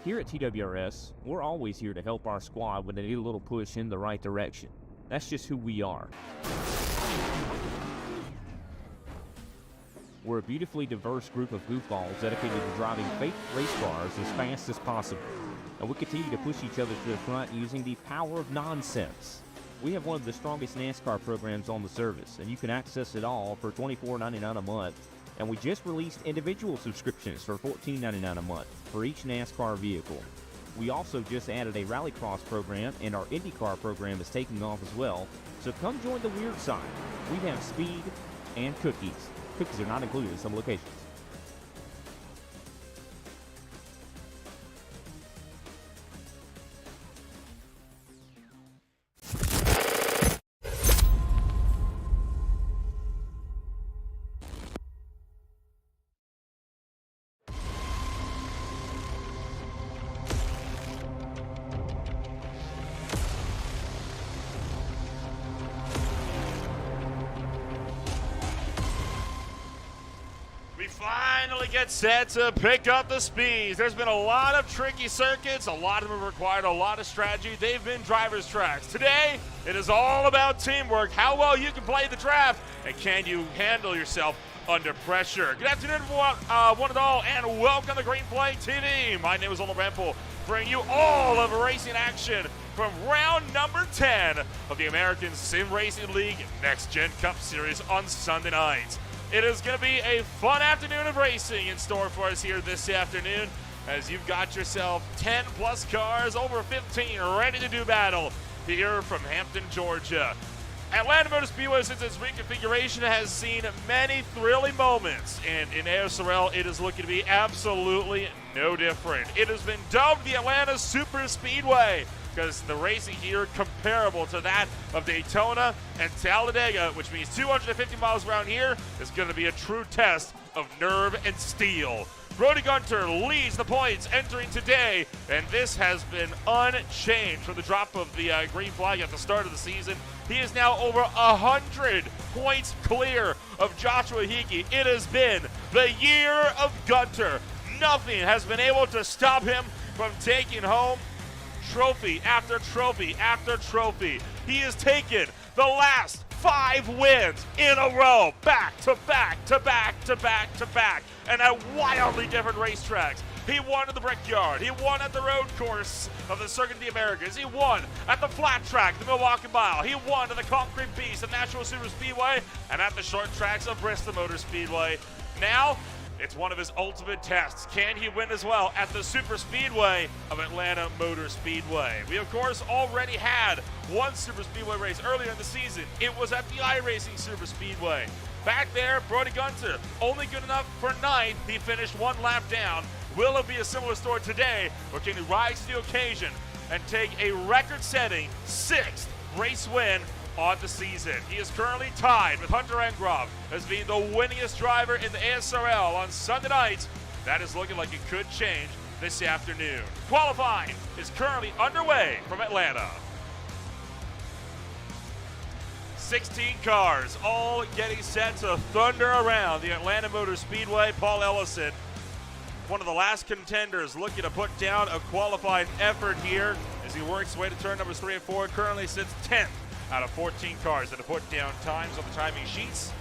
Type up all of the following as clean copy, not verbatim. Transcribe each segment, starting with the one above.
Here at TWRS, we're always here to help our squad when they need a little push in the right direction. That's just who we are. We're a beautifully diverse group of goofballs dedicated to driving fake race cars as fast as possible. And we continue to push each other to the front using the power of nonsense. We have one of the strongest NASCAR programs on the service, and you can access it all for $24.99 a month. And we just released individual subscriptions for $14.99 a month for each NASCAR vehicle. We also just added a Rallycross program, and our IndyCar program is taking off as well. So come join the weird side. We have speed and cookies. Cookies are not included in some locations. Finally get set to pick up the speeds. There's been a lot of tricky circuits. A lot of them have required a lot of strategy. They've been driver's tracks. Today, it is all about teamwork, how well you can play the draft, and can you handle yourself under pressure. Good afternoon, one and all, and welcome to Green Flag TV. My name is Ola Rampel, bringing you all of racing action from round number 10 of the American Sim Racing League NextGen Cup Series on Sunday nights. It is going to be a fun afternoon of racing in store for us here this afternoon, as you've got yourself 10 plus cars, over 15 ready to do battle here from Hampton, Georgia. Atlanta Motor Speedway, since its reconfiguration, has seen many thrilling moments, and in ASRL it is looking to be absolutely no different. It has been dubbed the Atlanta Super Speedway, because the racing here comparable to that of Daytona and Talladega, which means 250 miles around here is going to be a true test of nerve and steel. Brody Gunter leads the points entering today, and this has been unchanged from the drop of the green flag at the start of the season. He is now over 100 points clear of Joshua Hickey. It has been the year of Gunter. Nothing has been able to stop him from taking home trophy after trophy after trophy. He has taken the last 5 wins in a row, back to back to back to back to back, and at wildly different racetracks. He won at the Brickyard. He won at the road course of the Circuit of the Americas. He won at the flat track, the Milwaukee Mile. He won at the Concrete Beast of Nashville Super Speedway and at the short tracks of Bristol Motor Speedway. Now, it's one of his ultimate tests. Can he win as well at the Super Speedway of Atlanta Motor Speedway? We, of course, already had one Super Speedway race earlier in the season. It was at the iRacing Super Speedway. Back there, Brody Gunter, only good enough for 9th. He finished 1 lap down. Will it be a similar story today, or can he rise to the occasion and take a record-setting 6th race win on the season? He is currently tied with Hunter Engrove as being the winningest driver in the ASRL on Sunday nights. That is looking like it could change this afternoon. Qualifying is currently underway from Atlanta. 16 cars all getting set to thunder around the Atlanta Motor Speedway. Paul Ellison, one of the last contenders, looking to put down a qualifying effort here as he works his way to turn numbers 3 and 4. Currently sits 10th out of 14 cars that have put down times on the timing sheets.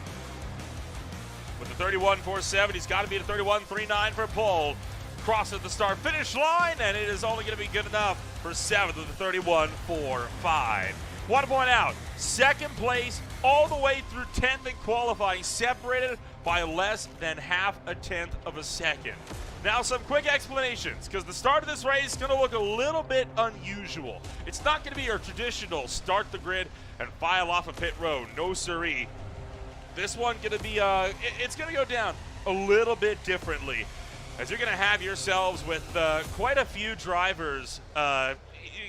With the 31.47, he's got to be at a 31.39 for pole. Crosses the start-finish line, and it is only going to be good enough for 7th with the 31.45. Want to point out, 2nd place all the way through 10th in qualifying, separated by less than half a tenth of a second. Now, some quick explanations, because the start of this race is going to look a little bit unusual. It's not going to be your traditional start the grid and file off a pit road. No siree. This one going to be, it's going to go down a little bit differently, as you're going to have yourselves with quite a few drivers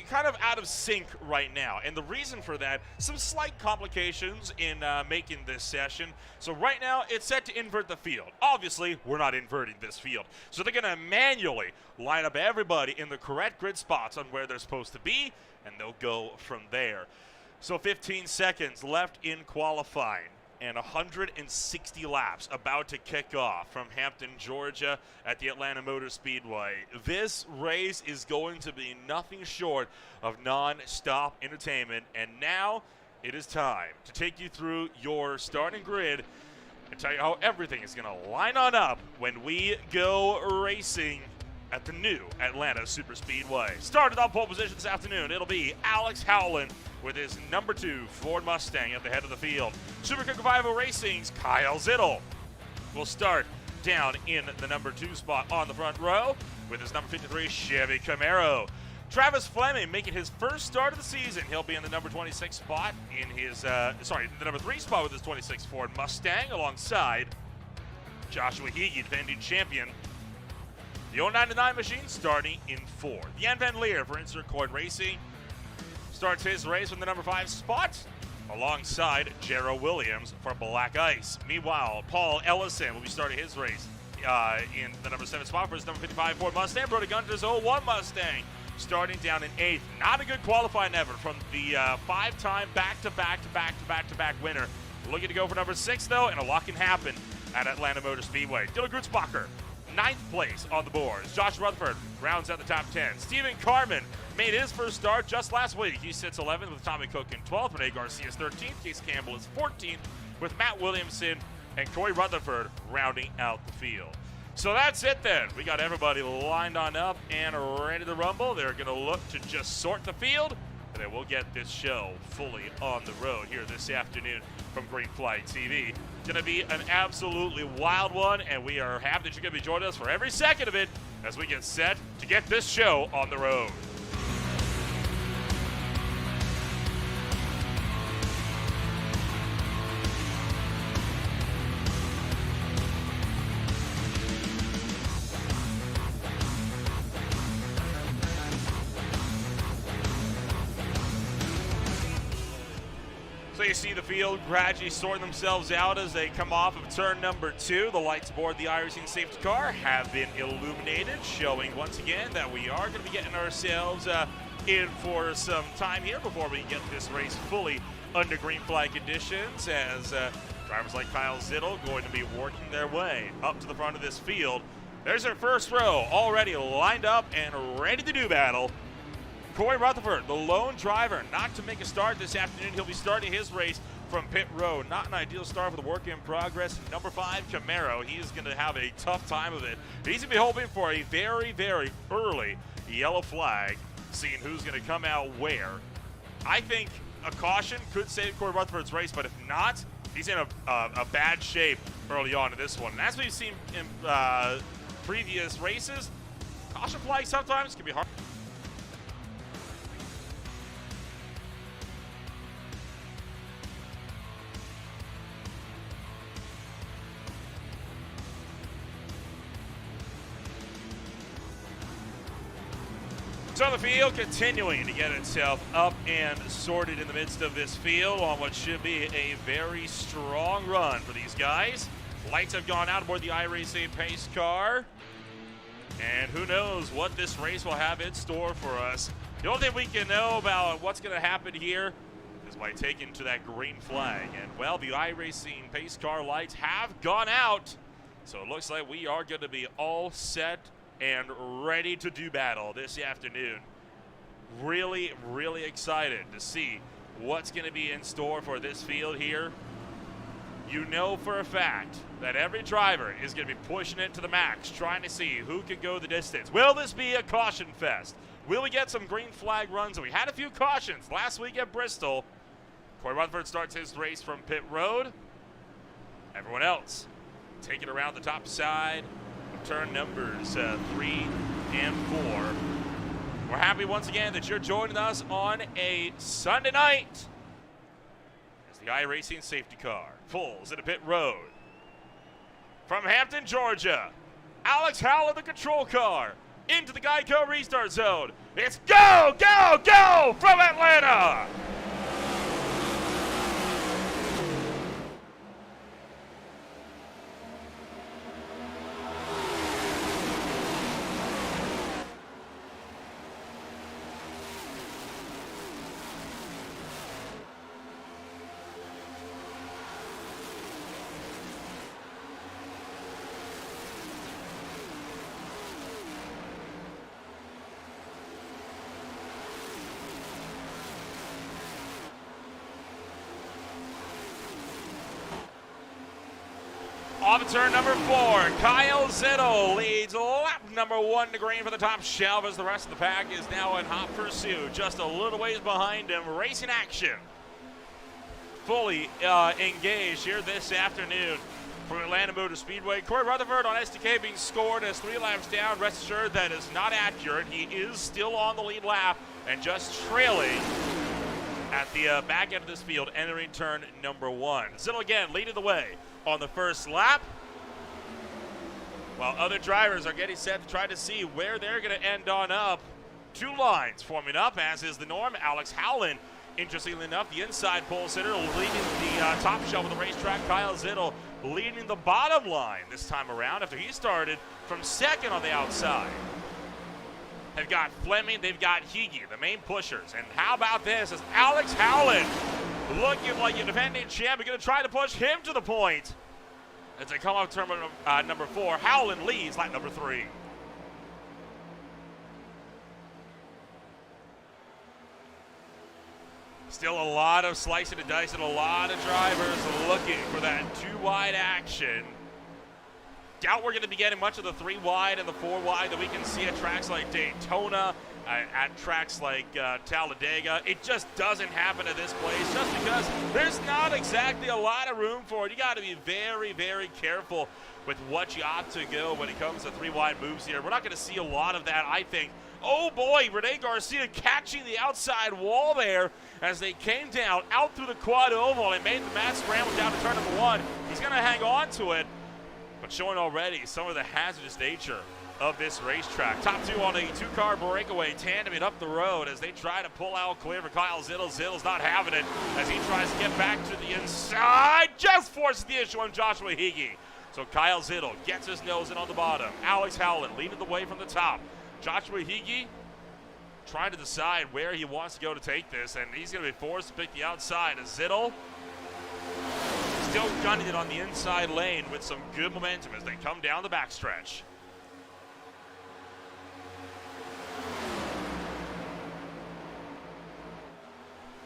kind of out of sync right now. And the reason for that, some slight complications in making this session. So right now, it's set to invert the field. Obviously, we're not inverting this field. So they're going to manually line up everybody in the correct grid spots on where they're supposed to be, and they'll go from there. So 15 seconds left in qualifying. and 160 laps about to kick off from Hampton, Georgia at the Atlanta Motor Speedway. This race is going to be nothing short of non-stop entertainment, and now it is time to take you through your starting grid and tell you how everything is going to line on up when we go racing at the new Atlanta Super Speedway. Started on pole position this afternoon, it'll be Alex Howland with his number 2 Ford Mustang at the head of the field. Super Quick Revival Racing's Kyle Zittel will start down in the number 2 spot on the front row with his number 53 Chevy Camaro. Travis Fleming making his first start of the season. He'll be in the number 26 spot in his, the number 3 spot with his 26 Ford Mustang alongside Joshua Higgy, defending champion. The 099 machine starting in 4th. Jan Van Leer for Insert Coin Racing starts his race from the number 5 spot alongside Jarrow Williams for Black Ice. Meanwhile, Paul Ellison will be starting his race in the number 7 spot for his number 55 Ford Mustang. Brody Gunter's 01 Mustang starting down in 8th. Not a good qualifying effort from the 5-time back-to-back winner. Looking to go for number 6 though, and a lot can happen at Atlanta Motor Speedway. Dylan Grutzbacher, 9th place on the boards. Josh Rutherford rounds out the top 10. Stephen Carman made his first start just last week. He sits 11th with Tommy Cook in 12th. Renee Garcia's 13th. Case Campbell is 14th with Matt Williamson and Corey Rutherford rounding out the field. So that's it then. We got everybody lined on up and ready to rumble. They're going to look to just sort the field, and then we'll get this show fully on the road here this afternoon from Green Flag TV. Going to be an absolutely wild one, and we are happy that you're going to be joining us for every second of it as we get set to get this show on the road. So you see the field gradually sorting themselves out as they come off of turn number 2. The lights aboard the iRacing safety car have been illuminated, showing once again that we are going to be getting ourselves in for some time here before we get this race fully under green flag conditions, as drivers like Kyle Zittel going to be working their way up to the front of this field. There's our first row already lined up and ready to do battle. Corey Rutherford, the lone driver, not to make a start this afternoon. He'll be starting his race from pit road. Not an ideal start for the work in progress. Number 5, Camaro. He is going to have a tough time of it. But he's going to be hoping for a very, very early yellow flag, seeing who's going to come out where. I think a caution could save Corey Rutherford's race, but if not, he's in a bad shape early on in this one. And as we've seen in previous races, caution flags sometimes can be hard. So the field continuing to get itself up and sorted in the midst of this field on what should be a very strong run for these guys. Lights have gone out aboard the iRacing pace car. And who knows what this race will have in store for us. The only thing we can know about what's going to happen here is by taking to that green flag. And, well, the iRacing pace car lights have gone out. So it looks like we are going to be all set and ready to do battle this afternoon. Really, really excited to see what's going to be in store for this field here. You know for a fact that every driver is going to be pushing it to the max, trying to see who can go the distance. Will this be a caution fest? Will we get some green flag runs? We had a few cautions last week at Bristol. Corey Rutherford starts his race from pit road. Everyone else take it around the top side. Turn numbers 3 and 4. We're happy once again that you're joining us on a Sunday night as the iRacing safety car pulls into pit road. From Hampton, Georgia, Alex Howland, the control car, into the Geico restart zone. It's go, go, go from Atlanta! Off of turn number 4, Kyle Zittel leads lap number 1 to green for the top shelf as the rest of the pack is now in hot pursuit. Just a little ways behind him. Racing action fully engaged here this afternoon from Atlanta Motor Speedway. Corey Rutherford on SDK being scored as 3 laps down. Rest assured that is not accurate. He is still on the lead lap and just trailing at the back end of this field, entering turn number 1. Zittel again leading the way on the first lap, while other drivers are getting set to try to see where they're going to end on up. 2 lines forming up, as is the norm. Alex Howland, interestingly enough, the inside pole sitter, leading the top shelf of the racetrack. Kyle Zittel leading the bottom line this time around after he started from second on the outside. They've got Fleming, they've got Higgy, the main pushers. And how about this, as Alex Howland, looking like a defending champ, we're going to try to push him to the point. As they come off turn number 4, Howland leads lap number 3. Still a lot of slicing and dicing, a lot of drivers looking for that 2-wide action. Doubt we're going to be getting much of the 3-wide and the 4-wide that we can see at tracks like Daytona, at tracks like Talladega. It just doesn't happen at this place just because there's not exactly a lot of room for it. You got to be very, very careful with what you opt to go when it comes to 3-wide moves here. We're not going to see a lot of that, I think. Oh boy, Rene Garcia catching the outside wall there as they came down out through the quad oval and made the mad scramble down to turn number 1. He's going to hang on to it, but showing already some of the hazardous nature of this racetrack. Top 2 on a 2-car breakaway, tandeming up the road as they try to pull out clear for Kyle Zittel. Zittel's not having it as he tries to get back to the inside. Just forces the issue on Joshua Higgy. So Kyle Zittel gets his nose in on the bottom. Alex Howland leading the way from the top. Joshua Higgy trying to decide where he wants to go to take this, and he's going to be forced to pick the outside as Zittel still gunning it on the inside lane with some good momentum as they come down the backstretch.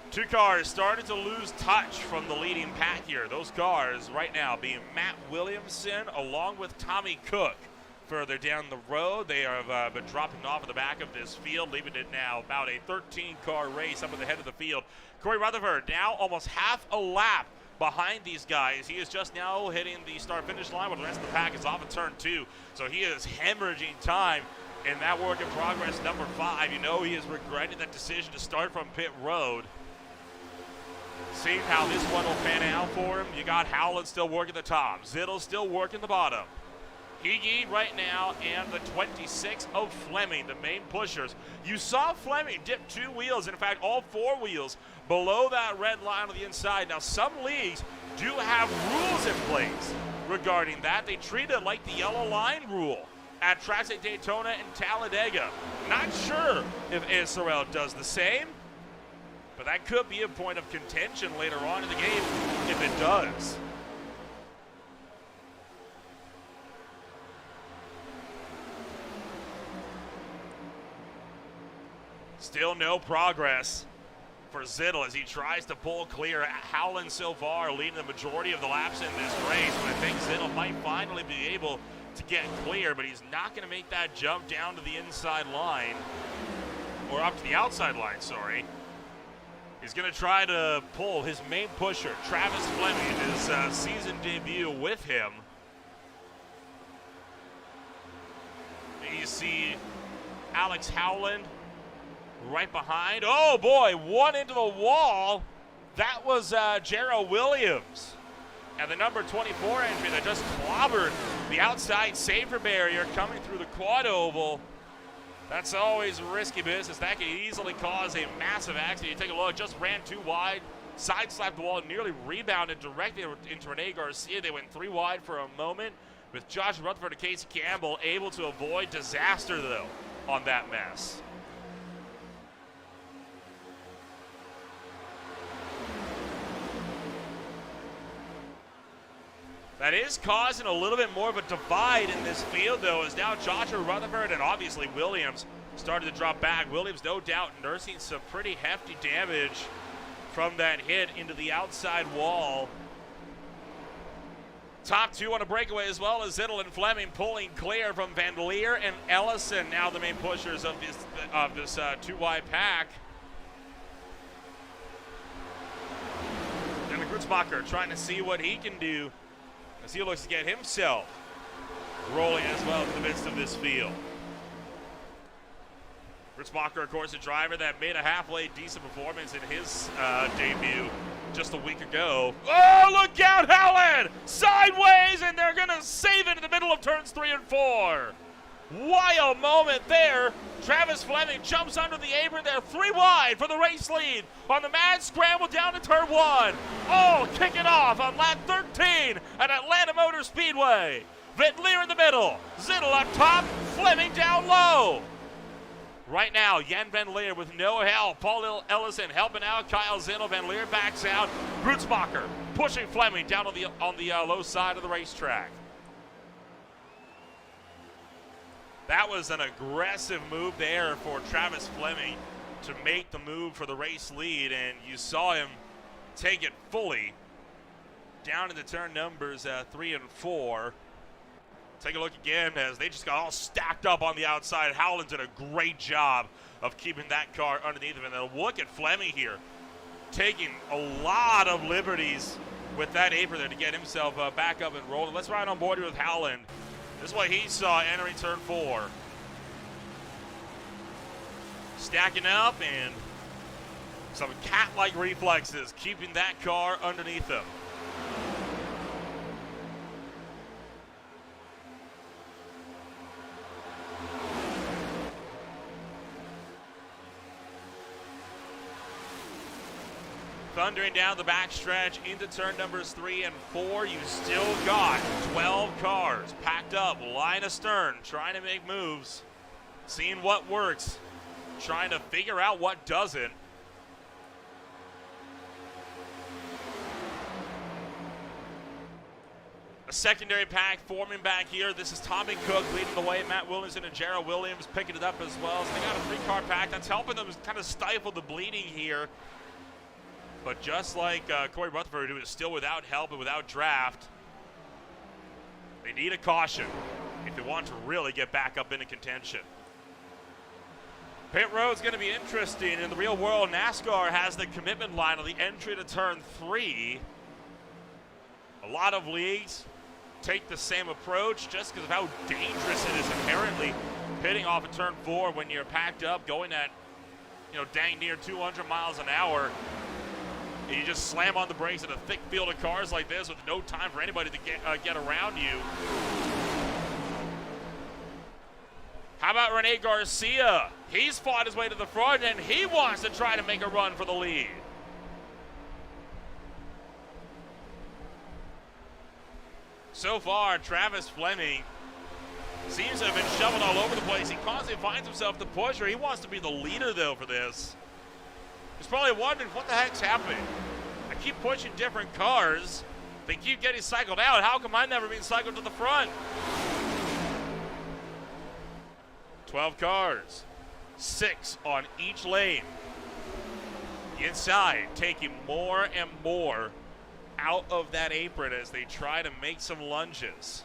Two cars started to lose touch from the leading pack here. Those cars right now being Matt Williamson along with Tommy Cook. Further down the road, they have been dropping off at the back of this field, leaving it now about a 13-car race up at the head of the field. Corey Rutherford now almost half a lap behind these guys. He is just now hitting the start-finish line, while the rest of the pack is off at turn 2. So he is hemorrhaging time in that work in progress number 5. You know he is regretting that decision to start from pit road. Seeing how this one will pan out for him. You got Howland still working the top. Zittel still working the bottom. Higgy right now and the 26 of Fleming, the main pushers. You saw Fleming dip 2 wheels, in fact all 4 wheels, below that red line on the inside. Now some leagues do have rules in place regarding that. They treat it like the yellow line rule at tracks like Daytona and Talladega. Not sure if ASRL does the same, but that could be a point of contention later on in the game if it does. Still no progress for Zittel as he tries to pull clear. Howland so far leading the majority of the laps in this race, but I think Zittel might finally be able to get clear, but he's not going to make that jump down to the inside line, or up to the outside line, sorry. He's going to try to pull his main pusher, Travis Fleming, his season debut with him. And you see Alex Howland right behind. Oh boy, one into the wall. That was Jarrell Williams. And the number 24 entry that just clobbered the outside safer barrier coming through the quad oval. That's always risky business. That could easily cause a massive accident. You take a look, just ran 2 wide, side slapped the wall, nearly rebounded directly into Rene Garcia. They went 3 wide for a moment, with Josh Rutherford and Casey Campbell able to avoid disaster though on that mess. That is causing a little bit more of a divide in this field, though, as now Joshua Rutherford and obviously Williams started to drop back. Williams, no doubt, nursing some pretty hefty damage from that hit into the outside wall. Top two on a breakaway as well as Zittel and Fleming pulling clear from Van Leer and Ellison, now the main pushers of this two-wide pack. And the Grutzbacher trying to see what he can do as he looks to get himself rolling as well in the midst of this field. Grutzbacher, of course, a driver that made a halfway decent performance in his debut just a week ago. Oh, look out, Howland! Sideways, and they're going to save it in the middle of turns 3 and 4. Wild moment there. Travis Fleming jumps under the apron there, 3 wide for the race lead on the mad scramble down to turn 1. Oh, kick it off on lap 13 at Atlanta Motor Speedway. Van Leer in the middle, Zittel up top, Fleming down low. Right now, Jan Van Leer with no help. Paul Ellison helping out. Kyle Zittel. Van Leer backs out. Grutzbacher pushing Fleming down on the low side of the racetrack. That was an aggressive move there for Travis Fleming to make the move for the race lead, and you saw him take it fully down into turn numbers 3 and 4. Take a look again as they just got all stacked up on the outside. Howland did a great job of keeping that car underneath him. And then look at Fleming here, taking a lot of liberties with that apron there to get himself back up and rolling. Let's ride on board here with Howland. This is what he saw entering turn 4. Stacking up and some cat-like reflexes, keeping that car underneath him. Thundering down the backstretch into turn numbers 3 and 4. You still got 12 cars packed up, line astern, trying to make moves, seeing what works, trying to figure out what doesn't. A secondary pack forming back here. This is Tommy Cook leading the way. Matt Williamson and Jarrell Williams picking it up as well. So they got a 3-car pack that's helping them kind of stifle the bleeding here. But just like Corey Rutherford, who is still without help and without draft, they need a caution if they want to really get back up into contention. Pit road's going to be interesting. In the real world, NASCAR has the commitment line on the entry to turn 3. A lot of leagues take the same approach just because of how dangerous it is inherently pitting off of turn 4 when you're packed up, going at, dang near 200 miles an hour. And you just slam on the brakes in a thick field of cars like this with no time for anybody to get around you. How about Rene Garcia? He's fought his way to the front, and he wants to try to make a run for the lead. So far, Travis Fleming seems to have been shoveled all over the place. He constantly finds himself the pusher. He wants to be the leader, though, for this. He's probably wondering, what the heck's happening? I keep pushing different cars. They keep getting cycled out. How come I'm never being cycled to the front? 12 cars, 6 on each lane. Inside, taking more and more out of that apron as they try to make some lunges.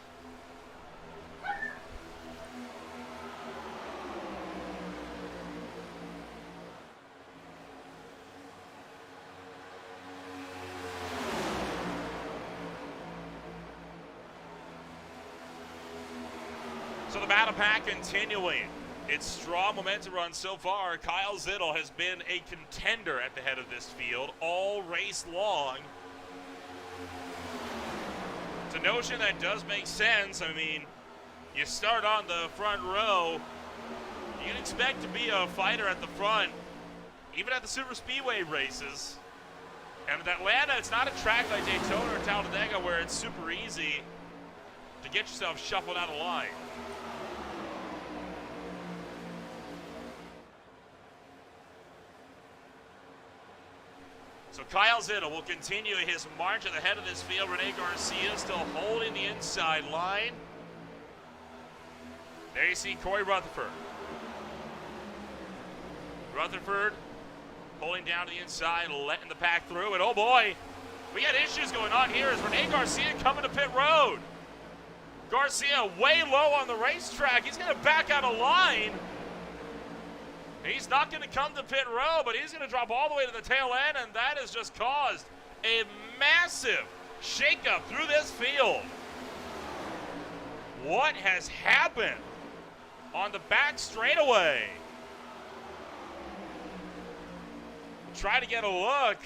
So the battle pack continuing. Its strong momentum run so far. Kyle Zittel has been a contender at the head of this field all race long. It's a notion that does make sense. I mean, you start on the front row, you can expect to be a fighter at the front, even at the super speedway races. And with Atlanta, it's not a track like Daytona or Talladega where it's super easy to get yourself shuffled out of line. So Kyle Zittel will continue his march at the head of this field. Rene Garcia still holding the inside line. There you see Corey Rutherford. Rutherford holding down to the inside, letting the pack through, and oh boy, We got issues going on here as Rene Garcia coming to pit road. Garcia way low on the racetrack. He's going to back out of line. He's not going to come to pit road, but he's going to drop all the way to the tail end, and that has just caused a massive shakeup through this field. What has happened on the back straightaway? Try to get a look.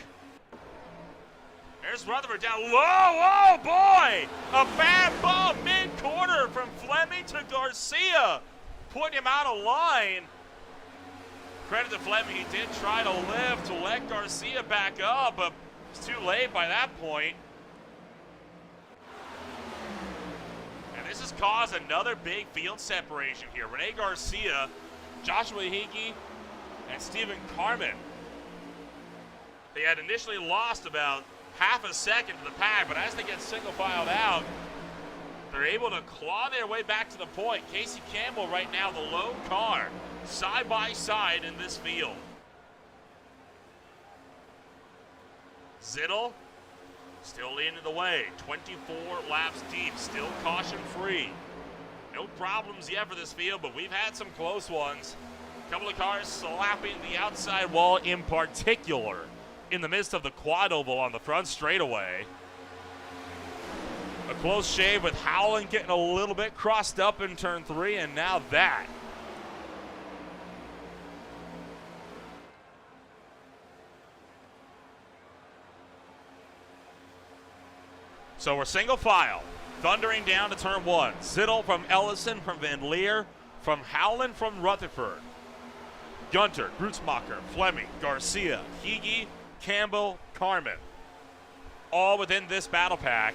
There's Rutherford down low. Oh, boy! A bad bump mid-corner from Fleming to Garcia, putting him out of line. Credit to Fleming, he did try to lift to let Garcia back up, but it's too late by that point. And this has caused another big field separation here. Rene Garcia, Joshua Higgy, and Stephen Carmen. They had initially lost about half a second to the pack, but as they get single filed out, they're able to claw their way back to the point. Casey Campbell right now, the lone car, side by side in this field. Zittel still leading the way, 24 laps deep, still caution free. No problems yet for this field, but we've had some close ones. A couple of cars slapping the outside wall in particular in the midst of the quad oval on the front straightaway. A close shave with Howland getting a little bit crossed up in turn 3, and now that. So we're single file, thundering down to turn 1. Zittel from Ellison, from Van Leer, from Howland, from Rutherford. Gunter, Grutzmacher, Fleming, Garcia, Higgy, Campbell, Carmen. All within this battle pack.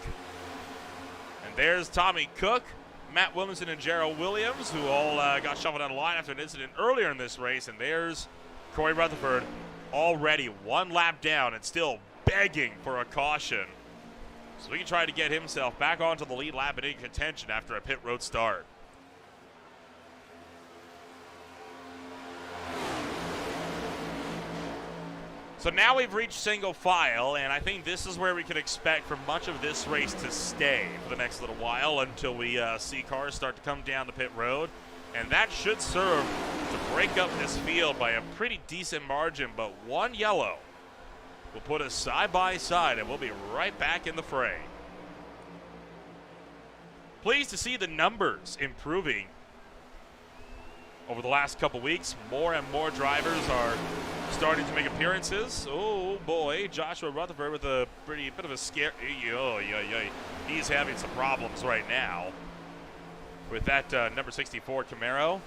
And there's Tommy Cook, Matt Williamson, and Gerald Williams, who all got shuffled out of line after an incident earlier in this race. And there's Corey Rutherford, already one lap down and still begging for a caution. So he can try to get himself back onto the lead lap and in contention after a pit road start. So now we've reached single file, and I think this is where we can expect for much of this race to stay for the next little while until we see cars start to come down the pit road. And that should serve to break up this field by a pretty decent margin, but one yellow will put us side by side, and we'll be right back in the fray. Pleased to see the numbers improving over the last couple weeks. More and more drivers are starting to make appearances. Oh boy, Joshua Rutherford with a pretty bit of a scare. He's having some problems right now with that number 64 Camaro.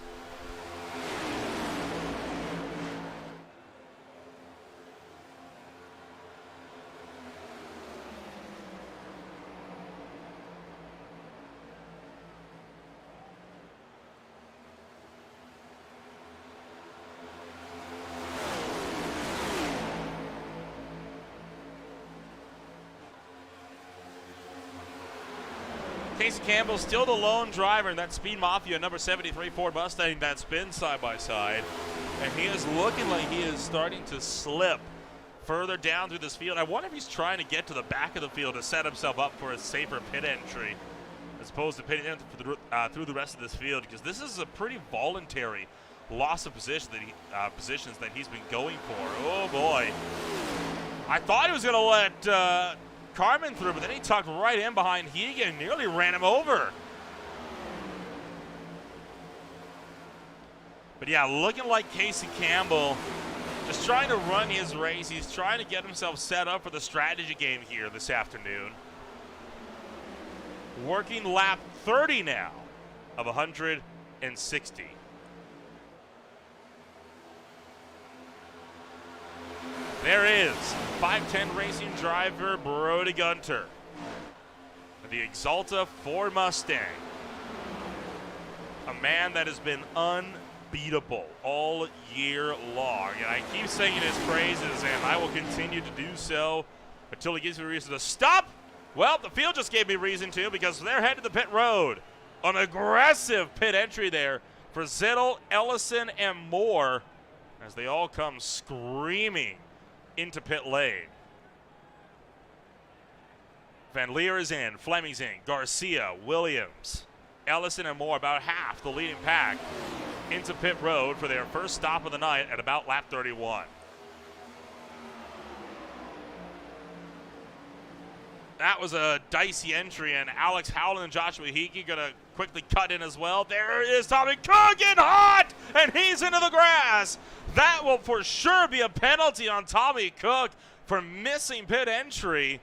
Casey Campbell still the lone driver in that Speed Mafia number 73 Ford Mustang that's been side by side. And he is looking like he is starting to slip further down through this field. I wonder if he's trying to get to the back of the field to set himself up for a safer pit entry as opposed to pitting in through the rest of this field, because this is a pretty voluntary loss of positions that he's been going for. Oh boy. I thought he was going to let Carmen through, but then he tucked right in behind Higa and nearly ran him over. But yeah, looking like Casey Campbell just trying to run his race. He's trying to get himself set up for the strategy game here this afternoon. Working lap 30 now of 160. There is 510 Racing driver Brody Gunter. The Exalta Ford Mustang. A man that has been unbeatable all year long. And I keep singing his praises, and I will continue to do so until he gives me a reason to stop. Well, the field just gave me reason to, because they're headed to the pit road. An aggressive pit entry there for Zittel, Ellison, and Moore as they all come screaming into pit lane. Van Leer is in, Fleming's in, Garcia, Williams, Ellison, and more, about half the leading pack into pit road for their first stop of the night at about lap 31. That was a dicey entry, and Alex Howland and Joshua Hickey going to quickly cut in as well. There is Tommy Cook in hot, and he's into the grass. That will for sure be a penalty on Tommy Cook for missing pit entry.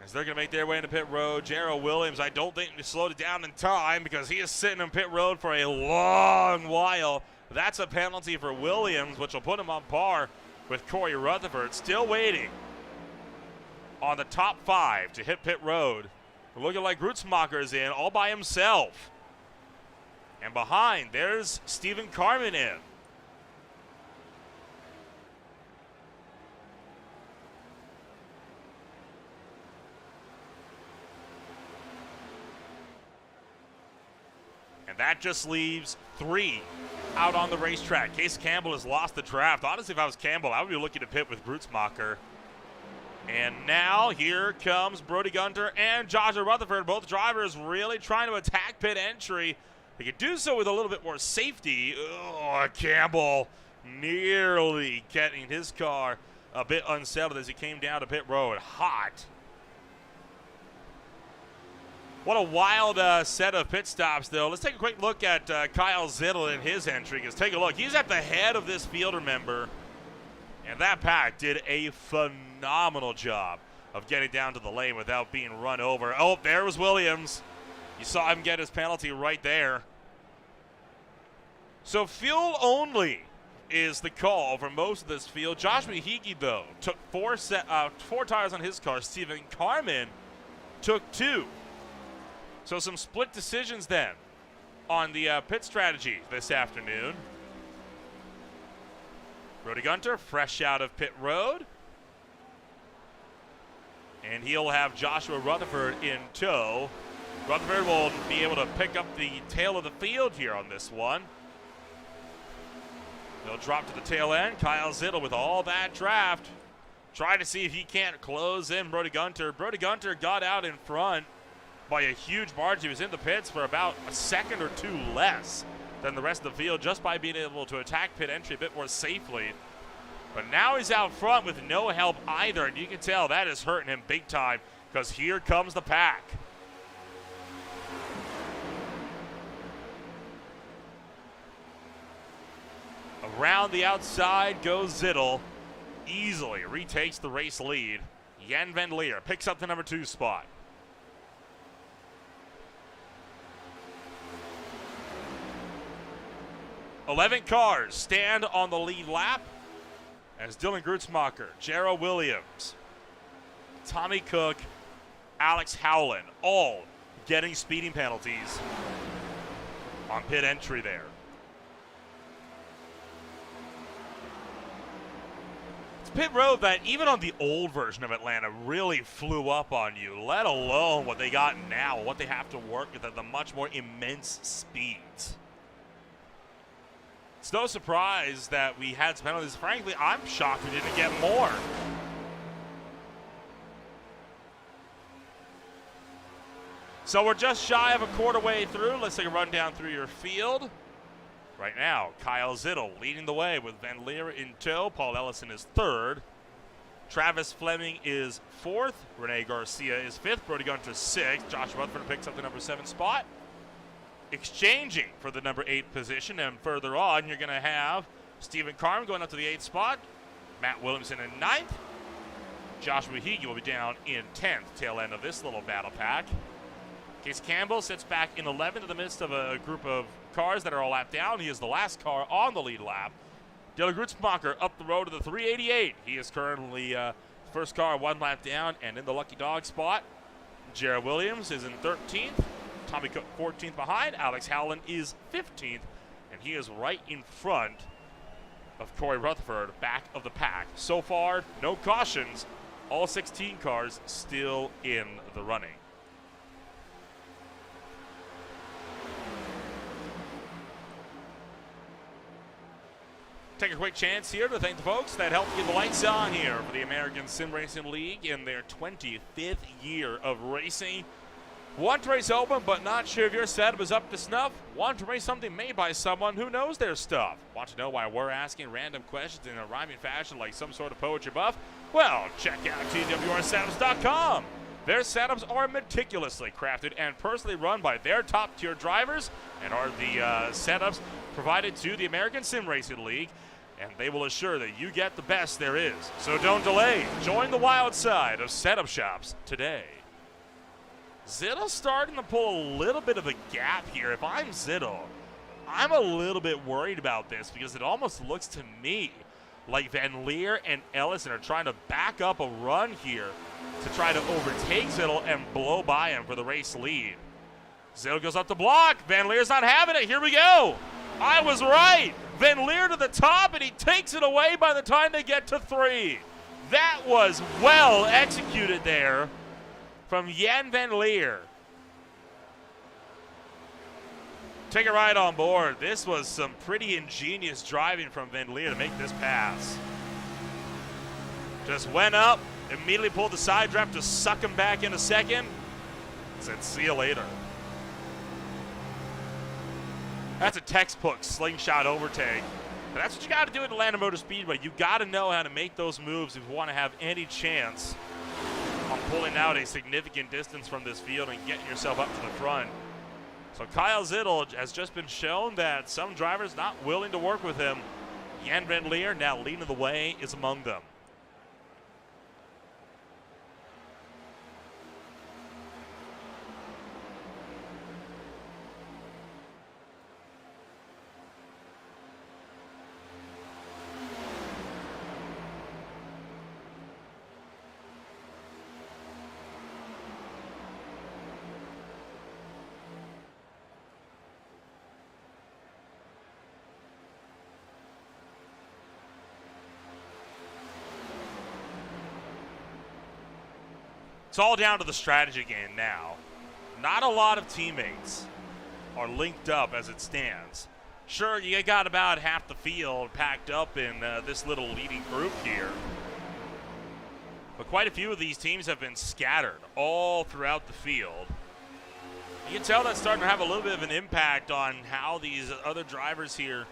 As they're going to make their way into pit road, Jarrell Williams, I don't think he slowed it down in time because he is sitting in pit road for a long while. That's a penalty for Williams, which will put him on par with Corey Rutherford. Still waiting on the top 5 to hit pit road. Looking like Grutzmacher is in all by himself. And behind, there's Stephen Carmen in. And that just leaves 3 out on the racetrack. Case Campbell has lost the draft. Honestly, if I was Campbell, I would be looking to pit with Grutzmacher. And now here comes Brody Gunter and Joshua Rutherford, both drivers really trying to attack pit entry. They could do so with a little bit more safety. Oh, Campbell nearly getting his car a bit unsettled as he came down to pit road hot. What a wild set of pit stops, though. Let's take a quick look at Kyle Zittel in his entry. Because take a look. He's at the head of this field, remember. And that pack did a phenomenal job of getting down to the lane without being run over. Oh, there was Williams. You saw him get his penalty right there. So fuel only is the call for most of this field. Joshua Hickey, though, took 4 tires on his car. Stephen Carmen took 2. So some split decisions then on the pit strategy this afternoon. Brody Gunter, fresh out of pit road. And he'll have Joshua Rutherford in tow. Rutherford will be able to pick up the tail of the field here on this one. He'll drop to the tail end. Kyle Zittel with all that draft, trying to see if he can't close in Brody Gunter. Brody Gunter got out in front by a huge margin. He was in the pits for about a second or 2 less than the rest of the field just by being able to attack pit entry a bit more safely. But now he's out front with no help either, and you can tell that is hurting him big time because here comes the pack. Around the outside goes Zittel. Easily retakes the race lead. Jan Van Leer picks up the number 2 spot. "11 cars stand on the lead lap as Dylan Grutzmacher, Jarrell Williams, Tommy Cook, Alex Howland, all getting speeding penalties on pit entry there. It's pit road that even on the old version of Atlanta really flew up on you, let alone what they got now, what they have to work with at the much more immense speeds. It's no surprise that we had some penalties. Frankly, I'm shocked we didn't get more. So we're just shy of a quarter way through. Let's take a run down through your field. Right now, Kyle Zittel leading the way with Van Leer in tow. Paul Ellison is 3rd. Travis Fleming is 4th. Rene Garcia is 5th. Brody Gunter 6th. Josh Rutherford picks up the number 7 spot. Exchanging for the number 8 position, and further on you're going to have Stephen Carmen going up to the 8th spot, Matt Williamson in 9th, Joshua Hickey will be down in 10th, tail end of this little battle pack. Case Campbell sits back in 11th in the midst of a group of cars that are all lapped down. He is the last car on the lead lap. Dylan Grutzmacher up the road to the 388. He is currently first car 1 lap down and in the lucky dog spot. Jarrell Williams is in 13th. Tommy Cook 14th behind. Alex Howland is 15th, and he is right in front of Corey Rutherford, back of the pack. So far, no cautions. All 16 cars still in the running. Take a quick chance here to thank the folks that helped get the lights on here for the American Sim Racing League in their 25th year of racing. Want to race open but not sure if your setup is up to snuff? Want to race something made by someone who knows their stuff? Want to know why we're asking random questions in a rhyming fashion like some sort of poetry buff? Well, check out TWRsetups.com. Their setups are meticulously crafted and personally run by their top-tier drivers and are the setups provided to the American Sim Racing League, and they will assure that you get the best there is. So don't delay. Join the wild side of setup shops today. Zittle's starting to pull a little bit of a gap here. If I'm Zittle, I'm a little bit worried about this because it almost looks to me like Van Leer and Ellison are trying to back up a run here to try to overtake Zittle and blow by him for the race lead. Zittle goes up the block. Van Leer's not having it. Here we go. I was right. Van Leer to the top, and he takes it away by the time they get to 3. That was well executed there from Jan Van Leer. Take a ride on board. This was some pretty ingenious driving from Van Leer to make this pass. Just went up, immediately pulled the side draft to suck him back in a second. Said, see you later. That's a textbook slingshot overtake. But that's what you got to do at Atlanta Motor Speedway. You got to know how to make those moves if you want to have any chance on pulling out a significant distance from this field and getting yourself up to the front. So Kyle Zittle has just been shown that some drivers not willing to work with him. Jan Van Leer, now leading the way, is among them. It's all down to the strategy game now. Not a lot of teammates are linked up as it stands. Sure, you got about half the field packed up in this little leading group here. But quite a few of these teams have been scattered all throughout the field. You can tell that's starting to have a little bit of an impact on how these other drivers here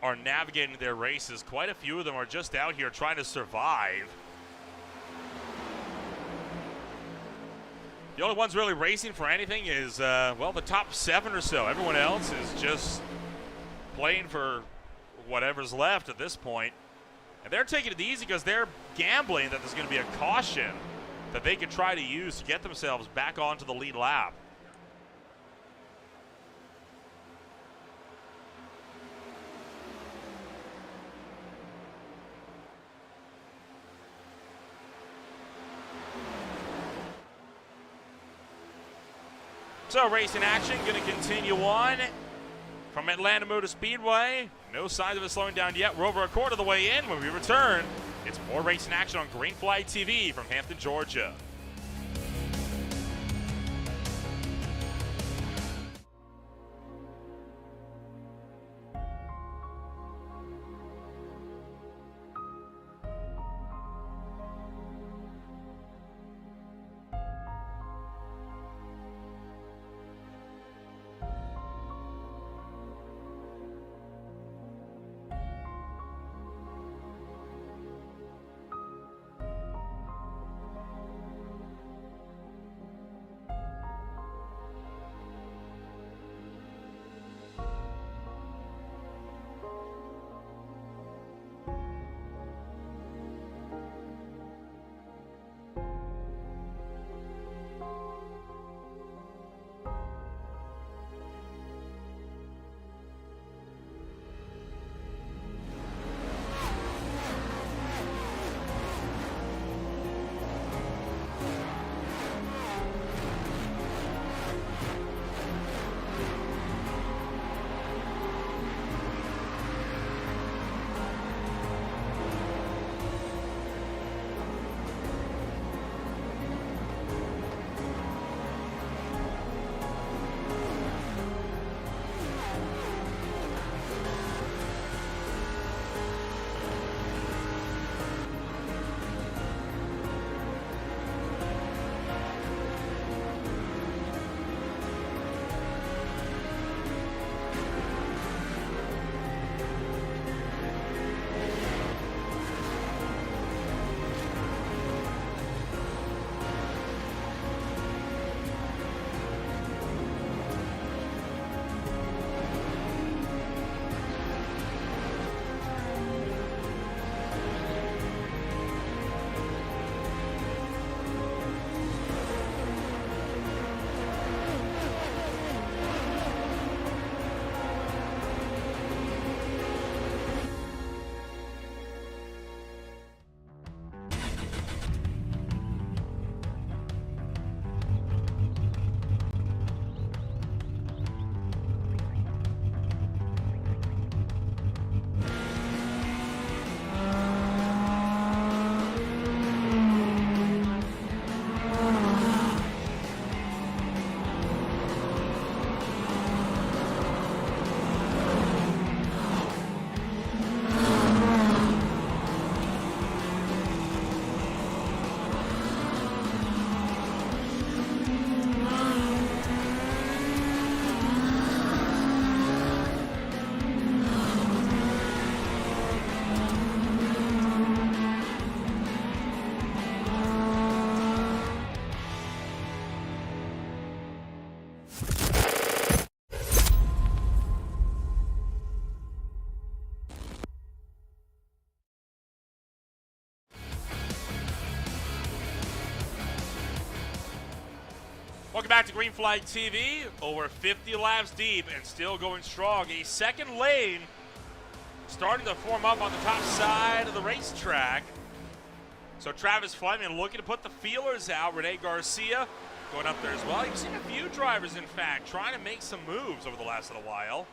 are navigating their races. Quite a few of them are just out here trying to survive. The only ones really racing for anything is, well, the top 7 or so. Everyone else is just playing for whatever's left at this point. And they're taking it easy because they're gambling that there's going to be a caution that they could try to use to get themselves back onto the lead lap. So racing action going to continue on from Atlanta Motor Speedway. No signs of it slowing down yet. We're over a quarter of the way in. When we return, it's more racing action on Greenfly TV from Hampton, Georgia. back to Green Flag TV. Over 50 laps deep and still going strong. A second lane starting to form up on the top side of the racetrack. So Travis Fleming looking to put the feelers out. Rene Garcia going up there as well. You've seen a few drivers, in fact, trying to make some moves over the last little while.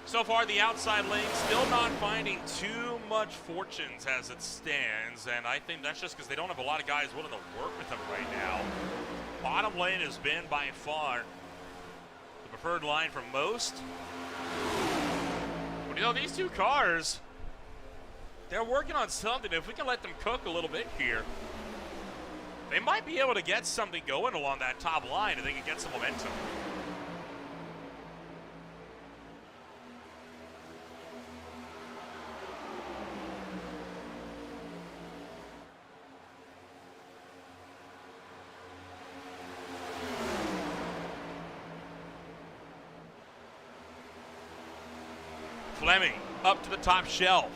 So far, the outside lane still not finding too much fortunes as it stands, and I think that's just because they don't have a lot of guys willing to work with them right now. Bottom lane has been by far the preferred line for most. But you know, these two cars, they're working on something. If we can let them cook a little bit here, they might be able to get something going along that top line and they can get some momentum. Fleming up to the top shelf.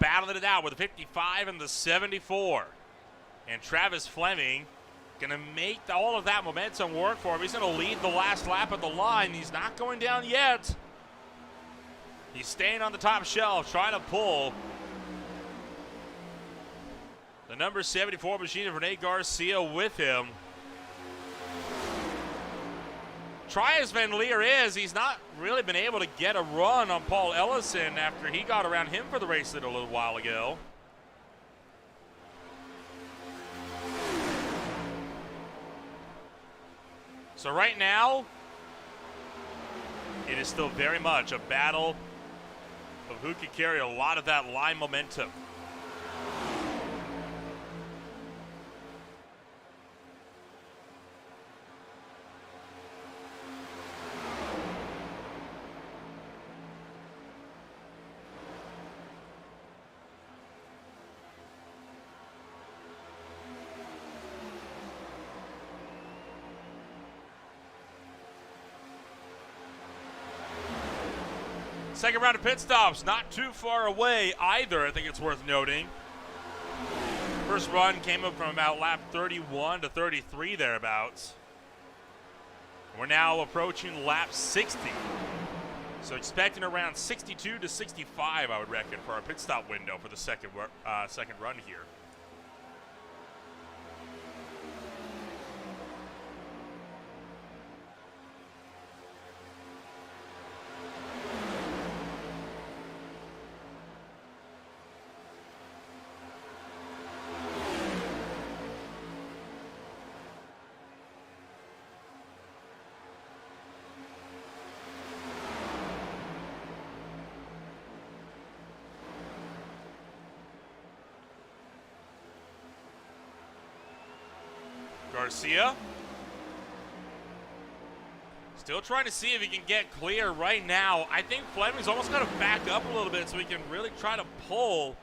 Battling it out with the 55 and the 74. And Travis Fleming going to make all of that momentum work for him. He's going to lead the last lap at the line. He's not going down yet. He's staying on the top shelf, trying to pull the number 74 machine of Rene Garcia with him. Try as Van Leer is, he's not really been able to get a run on Paul Ellison after he got around him for the race a little while ago. So right now, it is still very much a battle of who can carry a lot of that line momentum. Second round of pit stops, not too far away either, I think it's worth noting. First run came up from about lap 31 to 33 thereabouts. We're now approaching lap 60. So expecting around 62 to 65, I would reckon, for our pit stop window for the second run here. Garcia still trying to see if he can get clear right now. I think Fleming's almost got to back up a little bit so he can really try to pull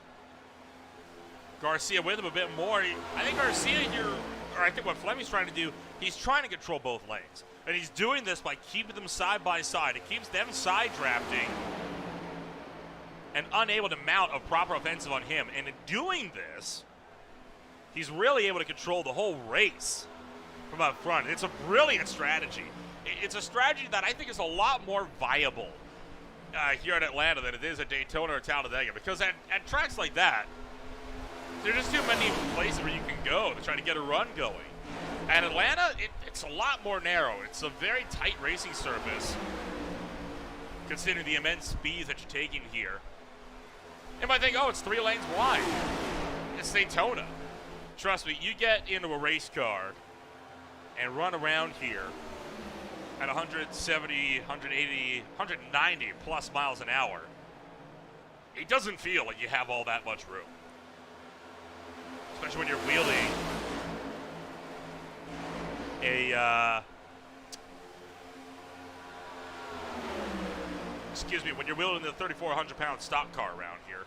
Garcia with him a bit more. I think Garcia here, or I think what Fleming's trying to do, he's trying to control both lanes. And he's doing this by keeping them side by side. It keeps them side drafting and unable to mount a proper offensive on him. And in doing this, he's really able to control the whole race from up front. It's a brilliant strategy. It's a strategy that I think is a lot more viable here at Atlanta than it is at Daytona or Talladega, because at tracks like that, there are just too many places where you can go to try to get a run going. At Atlanta, it's a lot more narrow. It's a very tight racing surface, considering the immense speeds that you're taking here. You might think, oh, it's 3 lanes wide. It's Daytona. Trust me, you get into a race car and run around here at 170, 180, 190 plus miles an hour. It doesn't feel like you have all that much room. Especially when you're wheeling when you're wheeling the 3,400-pound stock car around here.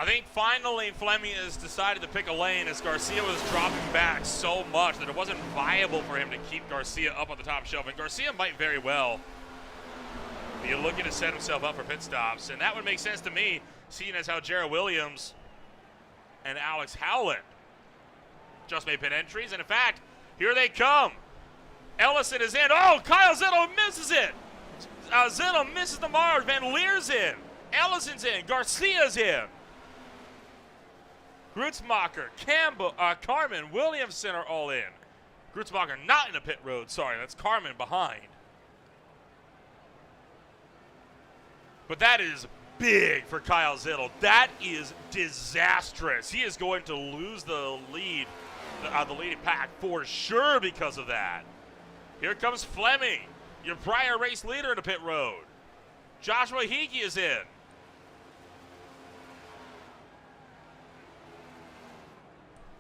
I think finally Fleming has decided to pick a lane as Garcia was dropping back so much that it wasn't viable for him to keep Garcia up on the top shelf. And Garcia might very well be looking to set himself up for pit stops. And that would make sense to me, seeing as how Jarrett Williams and Alex Howland just made pit entries. And in fact, here they come. Ellison is in. Oh, Kyle Zittel misses it. Zittel misses the mark. Van Leer's in. Ellison's in. Garcia's in. Grutzmacher, Campbell, Carmen, Williamson are all in. Grutzmacher not in the pit road. Sorry, that's Carmen behind. But that is big for Kyle Zittel. That is disastrous. He is going to lose the lead, the leading pack for sure because of that. Here comes Fleming, your prior race leader in the pit road. Joshua Higgy is in.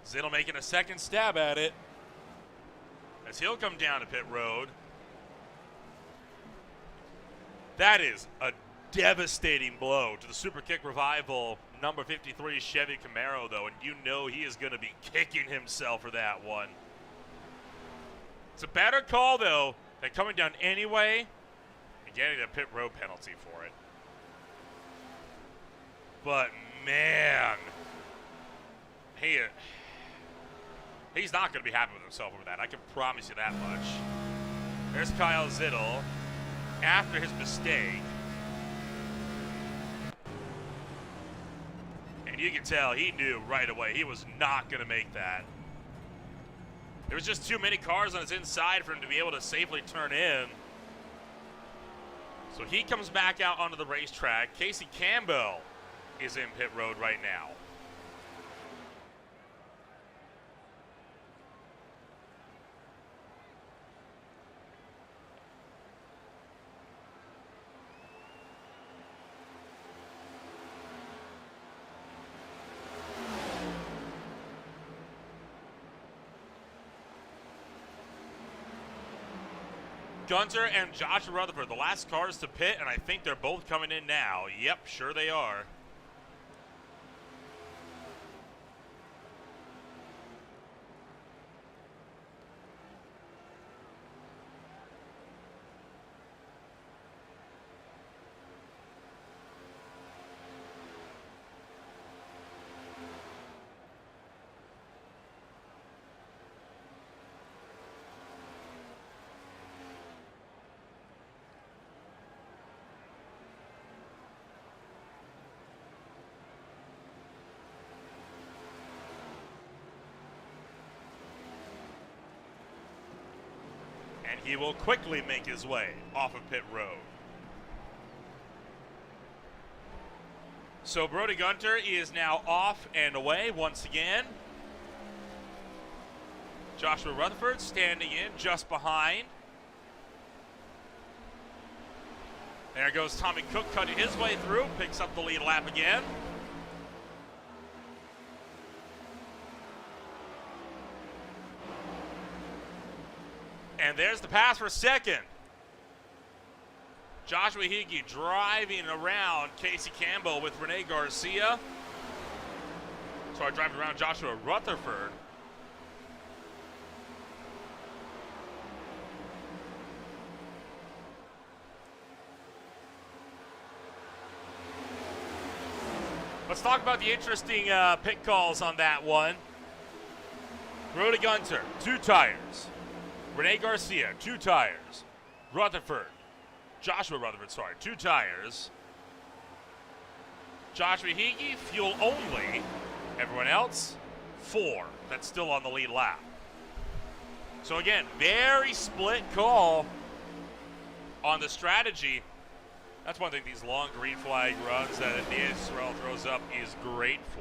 Zittel making a second stab at it as he'll come down to pit road. That is a devastating blow to the Super Kick Revival number 53 Chevy Camaro, though, and you know he is going to be kicking himself for that one. It's a better call, though, than coming down anyway and getting a pit road penalty for it. But, man, he's not going to be happy with himself over that. I can promise you that much. There's Kyle Zittel after his mistake. And you can tell he knew right away he was not going to make that. There was just too many cars on his inside for him to be able to safely turn in. So he comes back out onto the racetrack. Casey Campbell is in pit road right now. Gunter and Joshua Rutherford, the last cars to pit, and I think they're both coming in now. Yep, sure they are. And he will quickly make his way off of pit road. So Brody Gunter is now off and away once again. Joshua Rutherford standing in just behind. There goes Tommy Cook cutting his way through, picks up the lead lap again. And there's the pass for second. Joshua Higgy driving around Casey Campbell with Rene Garcia. Sorry, driving around Joshua Rutherford. Let's talk about the interesting pit calls on that one. Brody Gunter, 2 tires. Rene Garcia, 2 tires. Joshua Rutherford, 2 tires. Joshua Higgy, fuel only. Everyone else, 4. That's still on the lead lap. So again, very split call on the strategy. That's one thing these long green flag runs that the ASRL throws up is great for.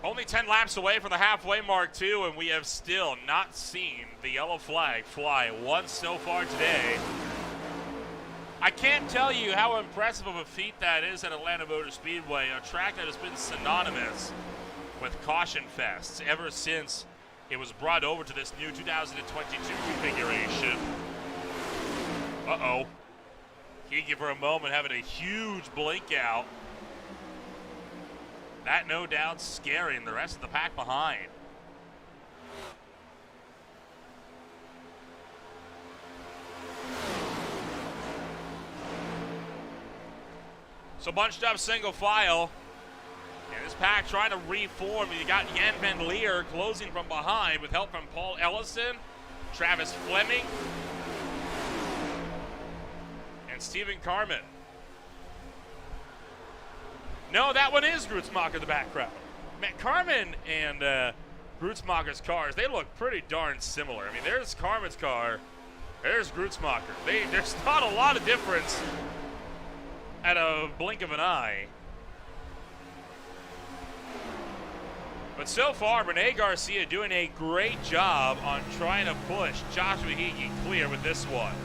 Only 10 laps away from the halfway mark, too, and we have still not seen the yellow flag fly once so far today. I can't tell you how impressive of a feat that is at Atlanta Motor Speedway, a track that has been synonymous with caution fests ever since it was brought over to this new 2022 configuration. Uh-oh. Kiki for a moment having a huge blink out. That no doubt scaring the rest of the pack behind. So bunched up single file. And this pack trying to reform. You got Jan Van Leer closing from behind with help from Paul Ellison, Travis Fleming, and Steven Carmen. No, that one is Grutzmacher in the background. Man, Carmen and Grutzmacher's cars, they look pretty darn similar. I mean, there's Carmen's car, there's Grutzmacher. There's not a lot of difference at a blink of an eye. But so far, Rene Garcia doing a great job on trying to push Joshua Higgy clear with this one.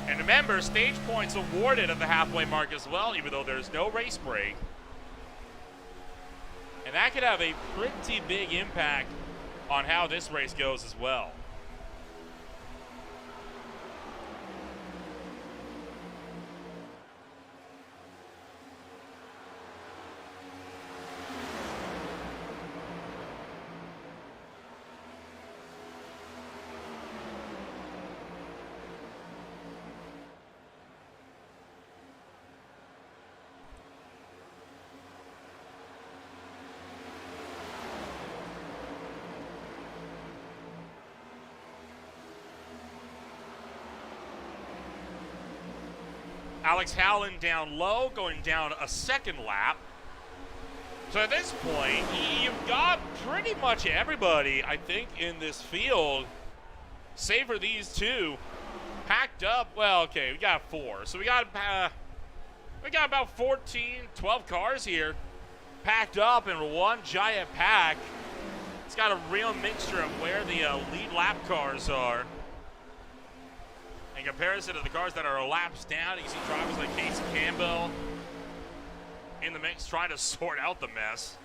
And remember, stage points awarded at the halfway mark as well, even though there's no race break. And that could have a pretty big impact on how this race goes as well. Alex Howland down low, going down a second lap. So at this point, you've got pretty much everybody, I think, in this field, save for these two, packed up. Well, okay, we got 4. So we got about 14, 12 cars here packed up in one giant pack. It's got a real mixture of where the lead lap cars are. In comparison to the cars that are laps down, you can see drivers like Casey Campbell in the mix trying to sort out the mess.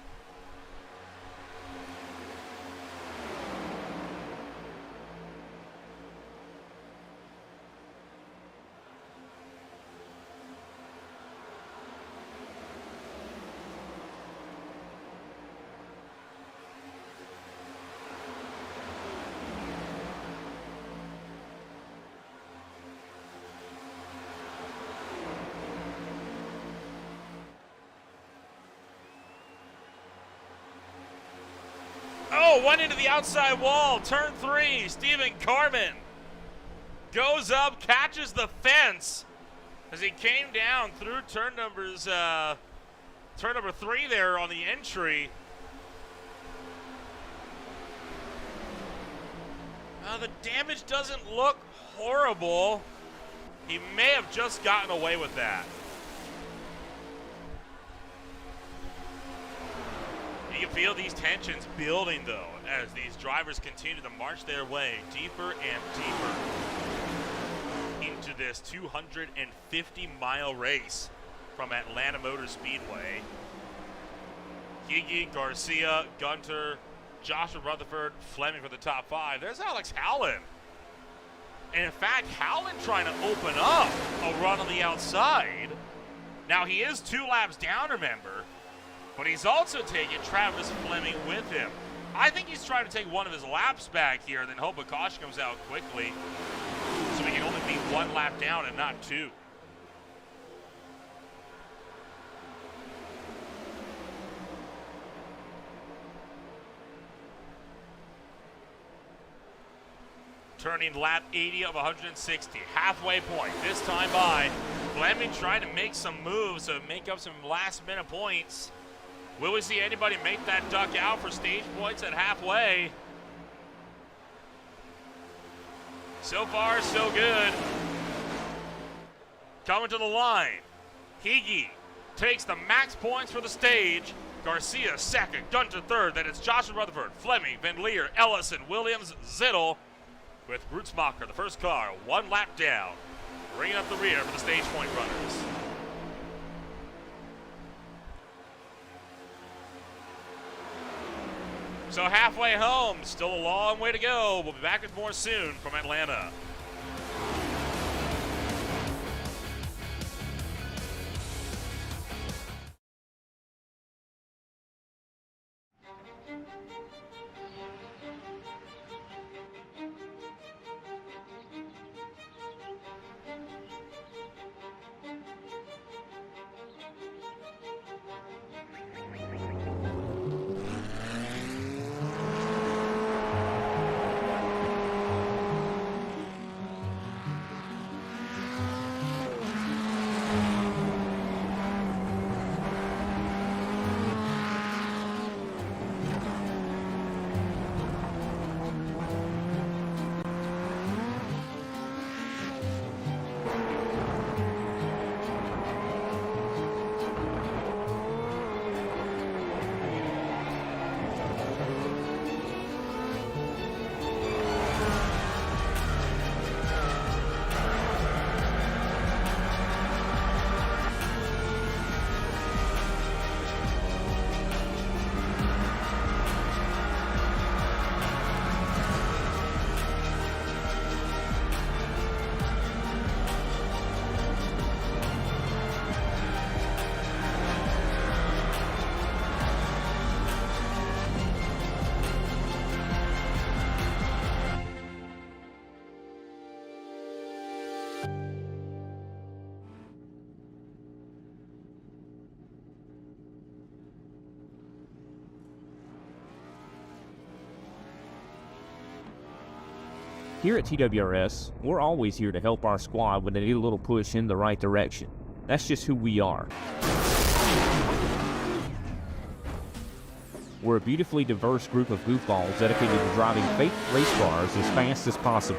Oh, one into the outside wall. Turn 3, Steven Carmen goes up, catches the fence as he came down through turn number 3 there on the entry. The damage doesn't look horrible. He may have just gotten away with that. You can feel these tensions building, though, as these drivers continue to march their way deeper and deeper into this 250-mile race from Atlanta Motor Speedway. Higgy, Garcia, Gunter, Joshua Rutherford, Fleming for the top 5. There's Alex Howland. And in fact, Howland trying to open up a run on the outside. Now, he is 2 laps down, remember. But he's also taking Travis Fleming with him. I think he's trying to take one of his laps back here and then hope a caution comes out quickly so he can only be 1 lap down and not 2. Turning lap 80 of 160. Halfway point. This time by Fleming trying to make some moves to make up some last-minute points. Will we see anybody make that duck out for stage points at halfway? So far, so good. Coming to the line. Higgy takes the max points for the stage. Garcia second, Gunter third. Then it's Joshua Rutherford, Fleming, Van Leer, Ellison, Williams, Zittel. With Grutzmacher, the first car, 1 lap down. Bringing up the rear for the stage point runners. So halfway home, still a long way to go. We'll be back with more soon from Atlanta. Here at TWRS, we're always here to help our squad when they need a little push in the right direction. That's just who we are. We're a beautifully diverse group of goofballs dedicated to driving fake race cars as fast as possible.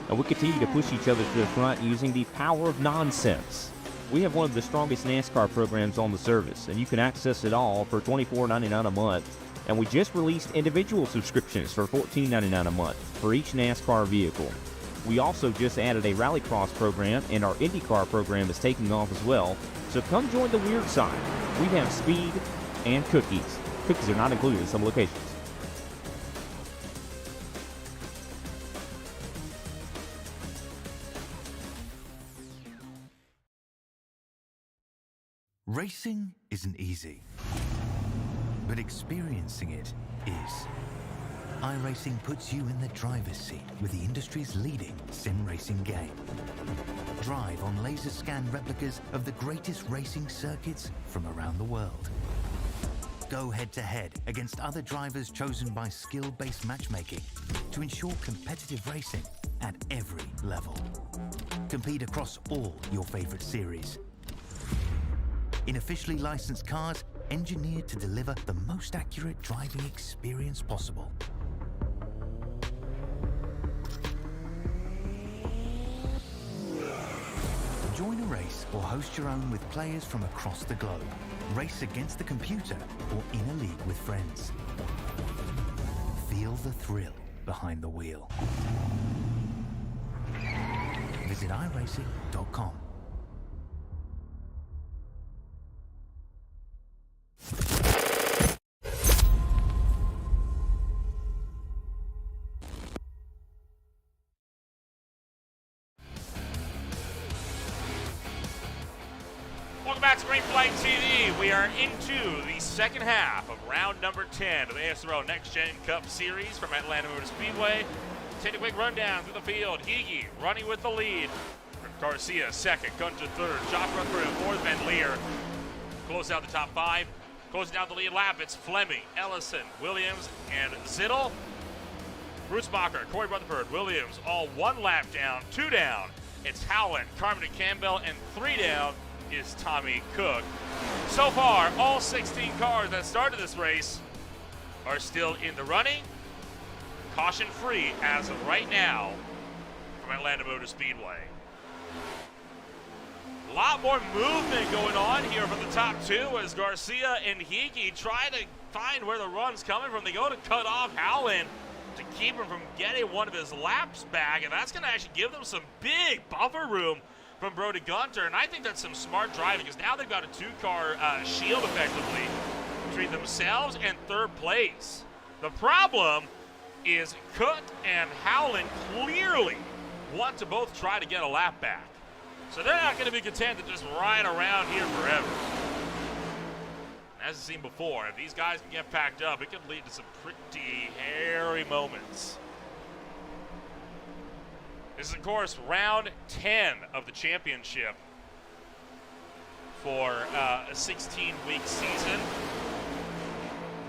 And we continue to push each other to the front using the power of nonsense. We have one of the strongest NASCAR programs on the service, and you can access it all for $24.99 a month. And we just released individual subscriptions for $14.99 a month for each NASCAR vehicle. We also just added a rallycross program, and our IndyCar program is taking off as well. So come join the weird side. We have speed and cookies. Cookies are not included in some locations. Racing isn't easy, but experiencing it is. iRacing puts you in the driver's seat with the industry's leading sim racing game. Drive on laser scan replicas of the greatest racing circuits from around the world. Go head-to-head against other drivers chosen by skill-based matchmaking to ensure competitive racing at every level. Compete across all your favorite series. In officially licensed cars, engineered to deliver the most accurate driving experience possible. Join a race or host your own with players from across the globe. Race against the computer or in a league with friends. Feel the thrill behind the wheel. Visit iRacing.com. Welcome back to Green Flag TV. We are into the second half of round number 10 of the ASRL NextGen Cup Series from Atlanta Motor Speedway. Take a quick rundown through the field. Higgy running with the lead. Garcia second, Gunter third, Josh Rutherford fourth, Van Leer close out the top five. Closing out the lead lap, it's Fleming, Ellison, Williams, and Zittel. Brutzbacher, Corey Rutherford, Williams, all one lap down, two down. It's Howland, Carmen and Campbell, and three down is Tommy Cook. So far, all 16 cars that started this race are still in the running. Caution free as of right now from Atlanta Motor Speedway. A lot more movement going on here from the top two as Garcia and Higgy try to find where the run's coming from. They go to cut off Howland to keep him from getting one of his laps back, and that's going to actually give them some big buffer room from Brody Gunter, and I think that's some smart driving because now they've got a two-car shield effectively between themselves and third place. The problem is Cook and Howland clearly want to both try to get a lap back. So they're not going to be content to just ride around here forever. As we've seen before, if these guys can get packed up, it could lead to some pretty hairy moments. This is, of course, round 10 of the championship for a 16-week season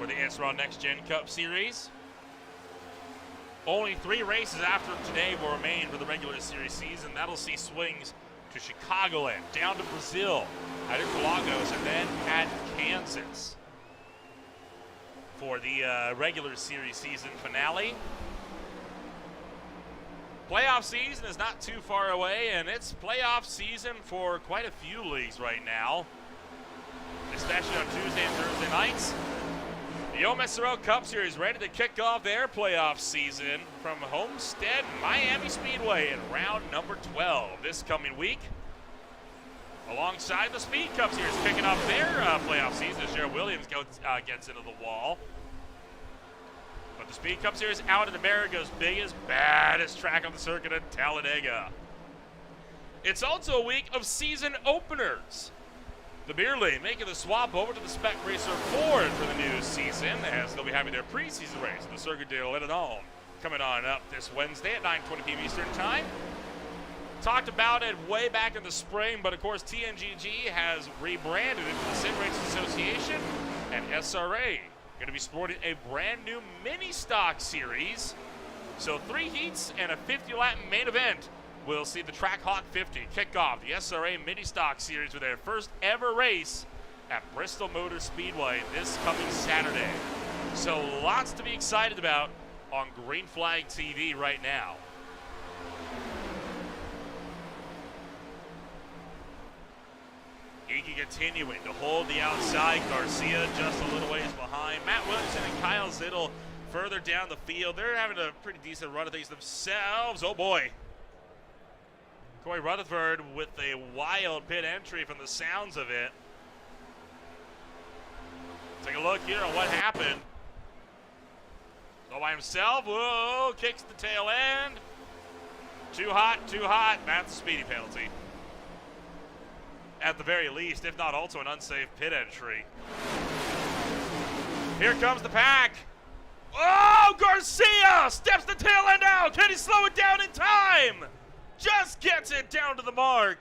for the ASRL NextGen Cup Series. Only 3 races after today will remain for the regular series season. That'll see swings to Chicagoland, down to Brazil, at Interlagos, and then at Kansas for the regular series season finale. Playoff season is not too far away, and it's playoff season for quite a few leagues right now, especially on Tuesday and Thursday nights. The ASRL Cup Series ready to kick off their playoff season from Homestead Miami Speedway in round number 12 this coming week. Alongside the Speed Cup Series kicking off their playoff season as Jared Williams gets into the wall. But the Speed Cup Series out in America's biggest, baddest track on the circuit at Talladega. It's also a week of season openers. The Beer Lane making the swap over to the Spec Racer Ford for the new season, as they'll be having their preseason race at the Circuit de Lebanon coming on up this Wednesday at 9:20 p.m. Eastern Time. Talked about it way back in the spring, but of course TNGG has rebranded it to the Sim Race Association, and SRA going to be sporting a brand new mini stock series. So 3 heats and a 50-lap main event. We'll see the Trackhawk 50 kick off the SRA Mini Stock Series with their first ever race at Bristol Motor Speedway this coming Saturday. So lots to be excited about on Green Flag TV right now. Iggy continuing to hold the outside. Garcia just a little ways behind. Matt Williamson and Kyle Zittel further down the field. They're having a pretty decent run of things themselves. Oh boy. Corey Rutherford with a wild pit entry from the sounds of it. Take a look here on what happened. All by himself. Whoa, kicks the tail end. Too hot, too hot. That's a speedy penalty. At the very least, if not also an unsafe pit entry. Here comes the pack. Oh, Garcia steps the tail end out. Can he slow it down in time? Just gets it down to the mark.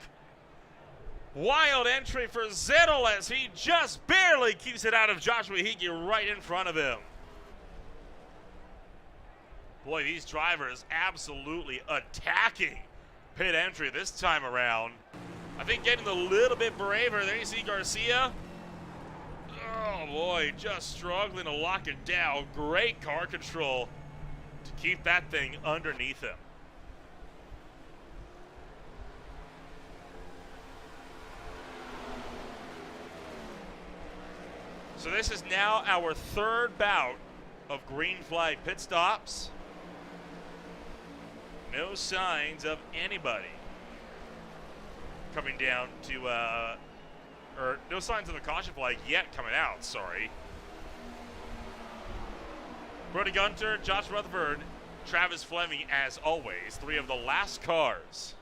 Wild entry for Zittel as he just barely keeps it out of Joshua Hickey right in front of him. Boy, these drivers absolutely attacking pit entry this time around. I think getting a little bit braver. There you see Garcia. Oh boy, just struggling to lock it down. Great car control to keep that thing underneath him. So this is now our third bout of green flag pit stops. No signs of anybody coming down to, or no signs of the caution flag yet coming out, sorry. Brody Gunter, Josh Rutherford, Travis Fleming, as always, 3 of the last cars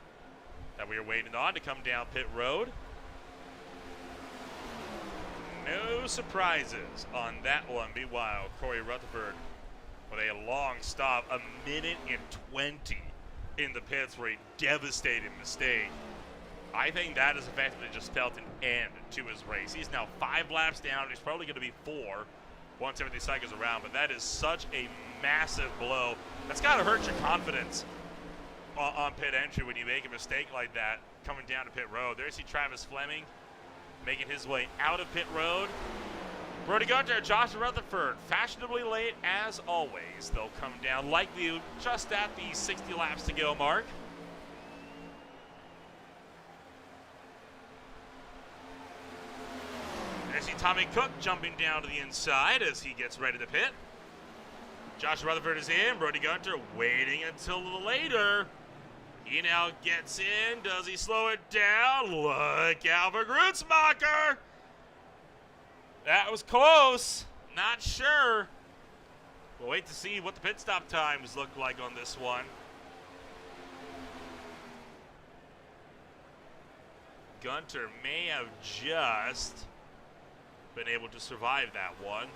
that we are waiting on to come down pit road. No surprises on that one. Meanwhile, Corey Rutherford with a long stop, 1:20 in the pits for a devastating mistake. I think that has effectively just spelled an end to his race. He's now 5 laps down. He's probably going to be 4 once everything cycles around, but that is such a massive blow. That's got to hurt your confidence on pit entry when you make a mistake like that coming down to pit road. There you see Travis Fleming making his way out of pit road. Brody Gunter, Josh Rutherford, fashionably late as always. They'll come down likely just at the 60 laps to go mark. There's see Tommy Cook jumping down to the inside as he gets ready to pit. Josh Rutherford is in. Brody Gunter waiting until a little later. He now gets in. Does he slow it down? Look out for Grutzmacher. That was close. Not sure. We'll wait to see what the pit stop times look like on this one. Gunter may have just been able to survive that one.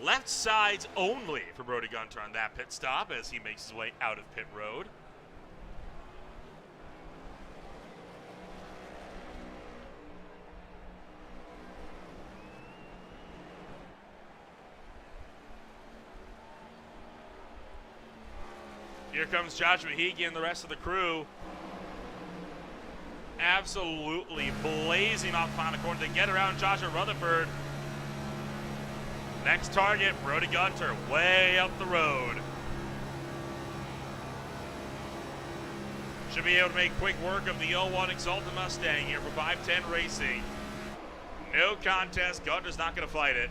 Left sides only for Brody Gunter on that pit stop as he makes his way out of pit road. Here comes Joshua Hege and the rest of the crew. Absolutely blazing off final corner. They get around Joshua Rutherford. Next target, Brody Gunter, way up the road. Should be able to make quick work of the 01 Exalted Mustang here for 510 Racing. No contest, Gunter's not going to fight it.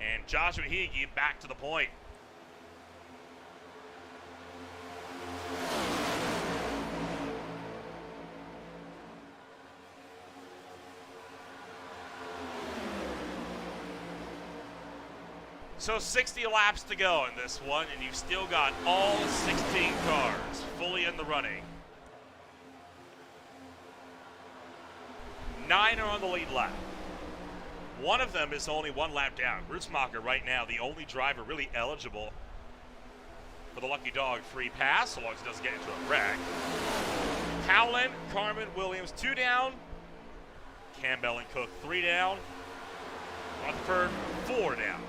And Joshua Hege back to the point. So 60 laps to go in this one, and you've still got all 16 cars fully in the running. 9 are on the lead lap. One of them is only 1 lap down. Rootsmacher right now, the only driver really eligible for the Lucky Dog free pass, so long as he doesn't get into a wreck. Howland, Carmen, Williams, 2 down. Campbell and Cook, 3 down. Rutherford, 4 down.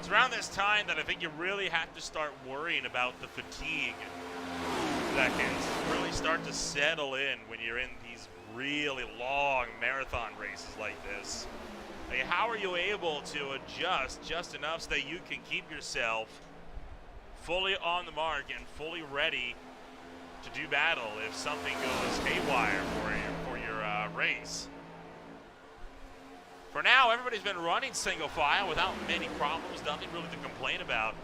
It's around this time that I think you really have to start worrying about the fatigue that can really start to settle in when you're in these really long marathon races like this. Like, how are you able to adjust just enough so that you can keep yourself fully on the mark and fully ready to do battle if something goes haywire for your race? For now, everybody's been running single file without many problems, nothing really to complain about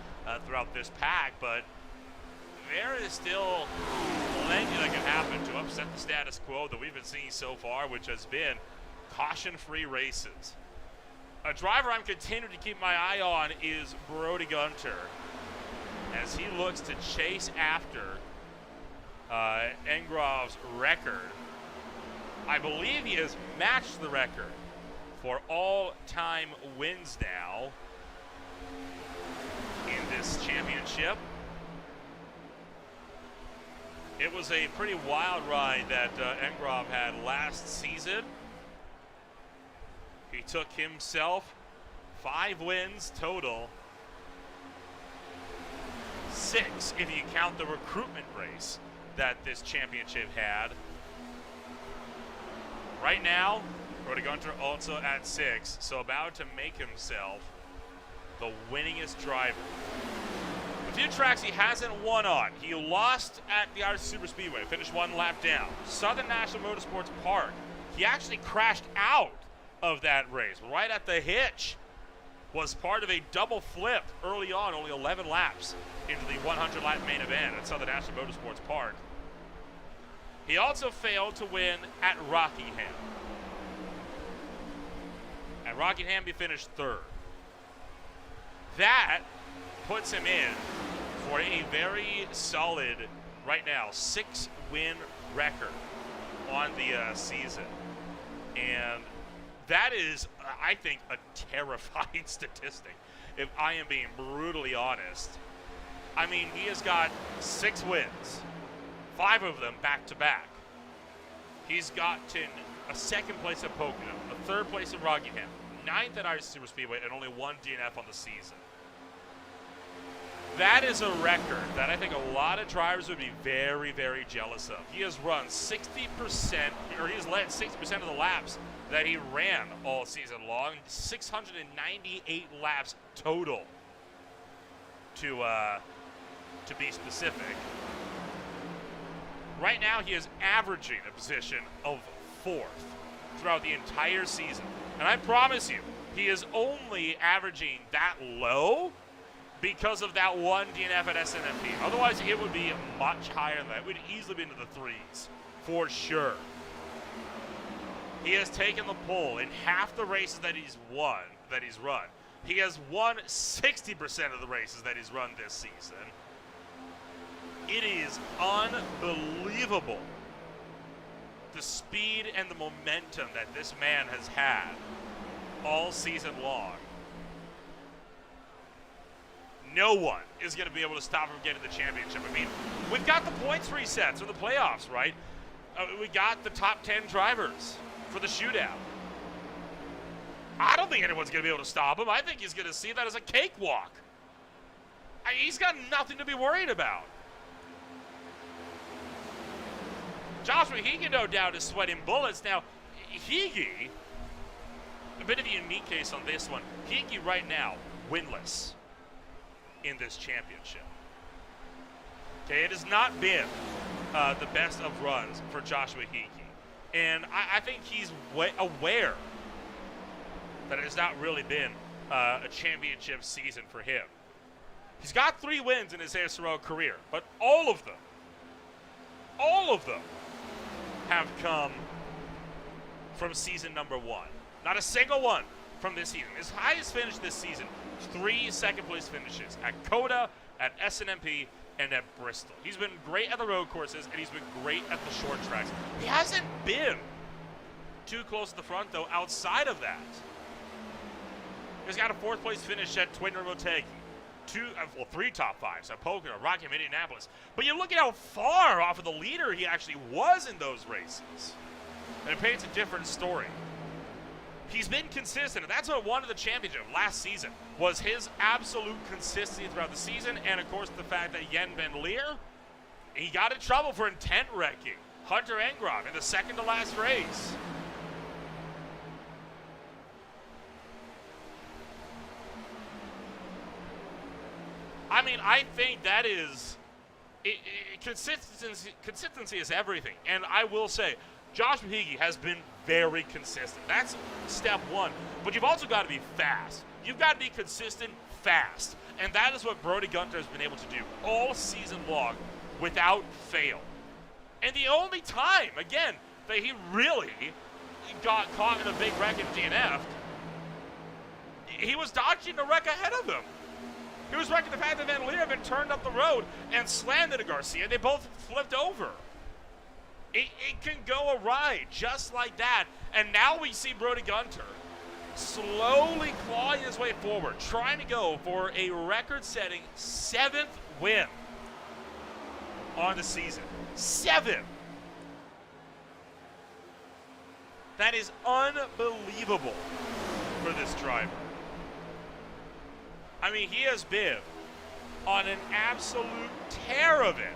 throughout this pack, but there is still plenty that can happen to upset the status quo that we've been seeing so far, which has been caution-free races. A driver I'm continuing to keep my eye on is Brody Gunter, as he looks to chase after Engrov's record. I believe he has matched the record for all-time wins now in this championship. It was a pretty wild ride that Engrov had last season. He took himself 5 wins total. 6 if you count the recruitment race that this championship had. Right now, Brody Gunter also at 6, so about to make himself the winningest driver. A few tracks he hasn't won on. He lost at the R10 Super Speedway, finished 1 lap down. Southern National Motorsports Park, he actually crashed out of that race right at the hitch. Was part of a double flip early on, only 11 laps into the 100-lap main event at Southern National Motorsports Park. He also failed to win at Rockingham. At Rockingham, he finished 3rd. That puts him in for a very solid, right now, 6-win record on the season. And that is, I think, a terrifying statistic, if I am being brutally honest. I mean, he has got 6 wins, 5 of them back-to-back. He's gotten a 2nd place at Pocono, a 3rd place at Rockingham, 9th at R10 Super Speedway, and only 1 DNF on the season. That is a record that I think a lot of drivers would be very, very jealous of. He has run 60%, or he has led 60% of the laps that he ran all season long. 698 laps total, to be specific. Right now, he is averaging a position of 4th throughout the entire season. And I promise you, he is only averaging that low because of that one DNF at SNMP. Otherwise, it would be much higher than that. It would easily be into the 3s, for sure. He has taken the pole in half the races that he's run. He has won 60% of the races that he's run this season. It is unbelievable, the speed and the momentum that this man has had all season long. No one is going to be able to stop him from getting the championship. I mean, we've got the points resets for the playoffs, right? We got the top 10 drivers for the shootout. I don't think anyone's going to be able to stop him. I think he's going to see that as a cakewalk. He's got nothing to be worried about. Joshua Higgy, no doubt, is sweating bullets. Now, Higgy, a bit of a unique case on this one. Higgy right now, winless in this championship. Okay, it has not been the best of runs for Joshua Higgy. And I think he's aware that it has not really been a championship season for him. He's got 3 wins in his ASRL career, but all of them have come from season number 1. Not a single one from this season. His highest finish this season, 3 second-place finishes at COTA, at SNMP, and at Bristol. He's been great at the road courses, and he's been great at the short tracks. He hasn't been too close to the front, though, outside of that. He's got a 4th-place finish at Twin River Motegi. 3 top 5s at Pocono, Rockham, Indianapolis. But you look at how far off of the leader he actually was in those races, and it paints a different story. He's been consistent, and that's what won the championship last season, was his absolute consistency throughout the season, and of course the fact that Jen Van Leer, he got in trouble for intent wrecking Hunter Engram in the second to last race. I mean, I think that is consistency is everything. And I will say, Joshua Higgy has been very consistent. That's step 1. But you've also got to be fast. You've got to be consistent, fast. And that is what Brody Gunter has been able to do all season long without fail. And the only time, again, that he really got caught in a big wreck and DNF'd, he was dodging the wreck ahead of him. He was wrecking the fact that Van Leer had been turned up the road and slammed into Garcia. They both flipped over. It can go awry just like that. And now we see Brody Gunter slowly clawing his way forward, trying to go for a record-setting 7th win on the season. 7! That is unbelievable for this driver. I mean, he has been on an absolute tear of it.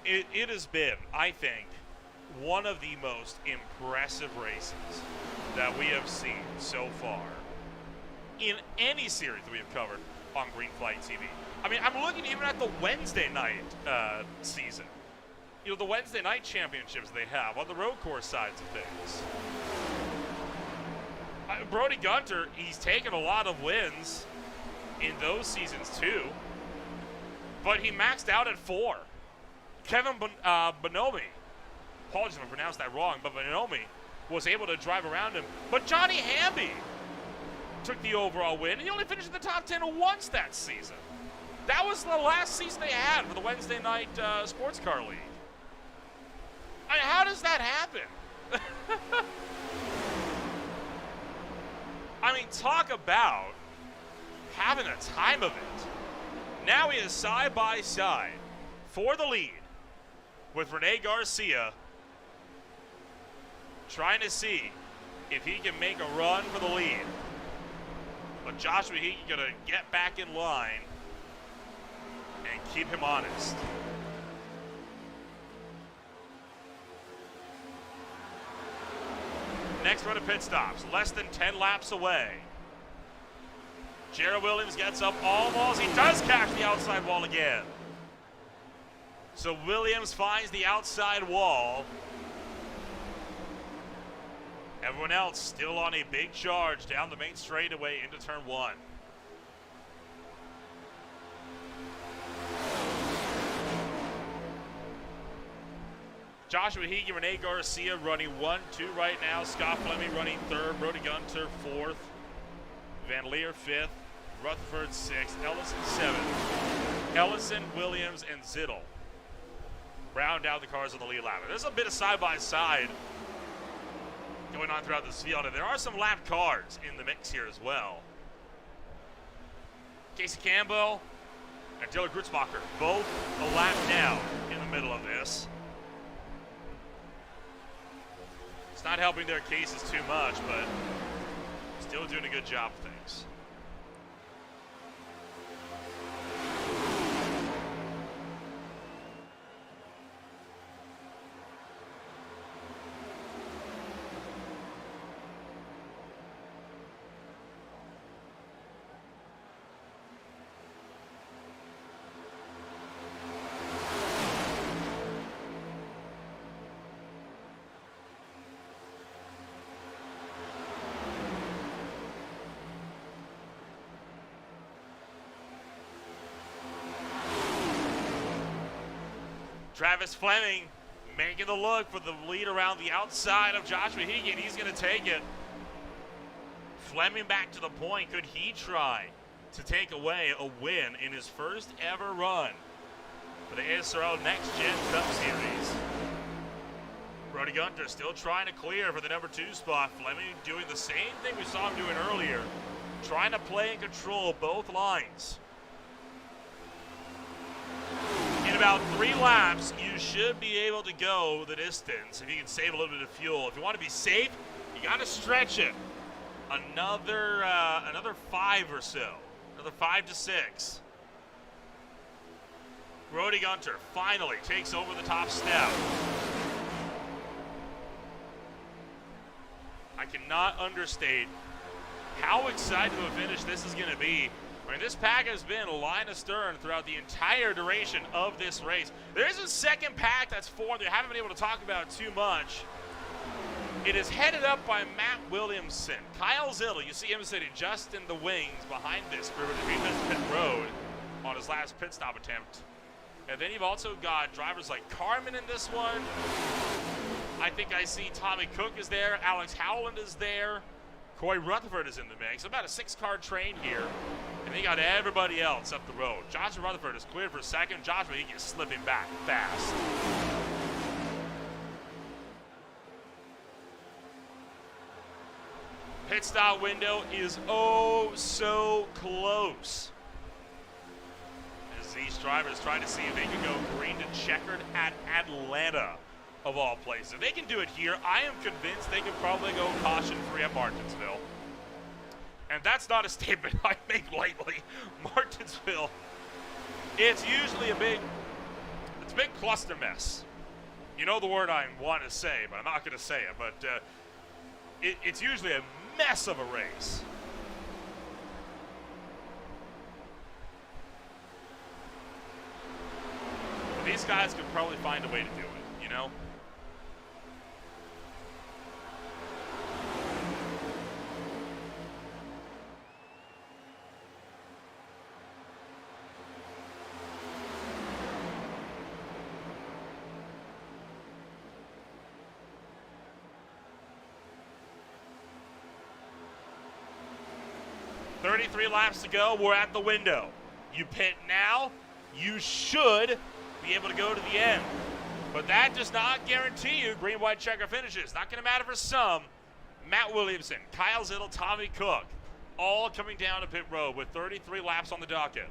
It has been, I think, one of the most impressive races that we have seen so far in any series that we have covered on Green Flag TV. I mean, I'm looking even at the Wednesday night season. You know, the Wednesday night championships they have on the road course sides of things. Brody Gunter, he's taken a lot of wins in those seasons too, but he maxed out at 4. Kevin Bonomi, apologies if I pronounced that wrong, but Bonomi was able to drive around him. But Johnny Hamby took the overall win, and he only finished in the top 10 once that season. That was the last season they had for the Wednesday night sports car league. I mean, how does that happen? I mean, talk about having a time of it. Now he is side by side for the lead with Rene Garcia, trying to see if he can make a run for the lead. But Joshua Hickey going to get back in line and keep him honest. Next run of pit stops, less than 10 laps away. Jared Williams gets up almost. He does catch the outside wall again. So Williams finds the outside wall. Everyone else still on a big charge down the main straightaway into turn 1. Joshua Hickey, Rene Garcia running 1-2 right now. Scott Fleming running 3rd. Brody Gunter 4th. Van Leer 5th. Rutherford 6th. Ellison 7th. Ellison, Williams, and Zittel round out the cars on the lead lap. There's a bit of side-by-side going on throughout this field, and there are some lap cars in the mix here as well. Casey Campbell and Dylan Grutzmacher both a lap down in the middle of this. It's not helping their cases too much, but still doing a good job of things. Travis Fleming making the look for the lead around the outside of Joshua Hickey, and he's going to take it. Fleming back to the point. Could he try to take away a win in his first ever run for the ASRL NextGen Cup Series? Brody Gunter still trying to clear for the number 2 spot. Fleming doing the same thing we saw him doing earlier, trying to play and control both lines. In about 3 laps, you should be able to go the distance if you can save a little bit of fuel. If you want to be safe, you got to stretch it another 5 or so, another 5 to 6. Brody Gunter finally takes over the top step. I cannot understate how excited of a finish this is going to be. I mean, this pack has been line astern throughout the entire duration of this race. There's a second pack that's formed that I haven't been able to talk about too much. It is headed up by Matt Williamson. Kyle Zittel, you see him sitting just in the wings behind this group at the pit road on his last pit stop attempt. And then you've also got drivers like Carmen in this one. I think I see Tommy Cook is there. Alex Howland is there. Corey Rutherford is in the mix. About a 6-car train here. And they got everybody else up the road. Joshua Rutherford is cleared for second. Joshua Hickey is slipping back fast. Pit stop window is oh so close, as these drivers try to see if they can go green to checkered at Atlanta, of all places. If they can do it here, I am convinced they can probably go caution-free at Martinsville. And that's not a statement I make lightly. Martinsville, it's usually a big cluster mess. You know the word I want to say, but I'm not going to say it. But it's usually a mess of a race. But these guys could probably find a way to do it, you know? Three laps to go. We're at the window. You pit now, you should be able to go to the end. But that does not guarantee you green, white, checker finishes. Not going to matter for some. Matt Williamson, Kyle Zittel, Tommy Cook, all coming down to pit road with 33 laps on the docket.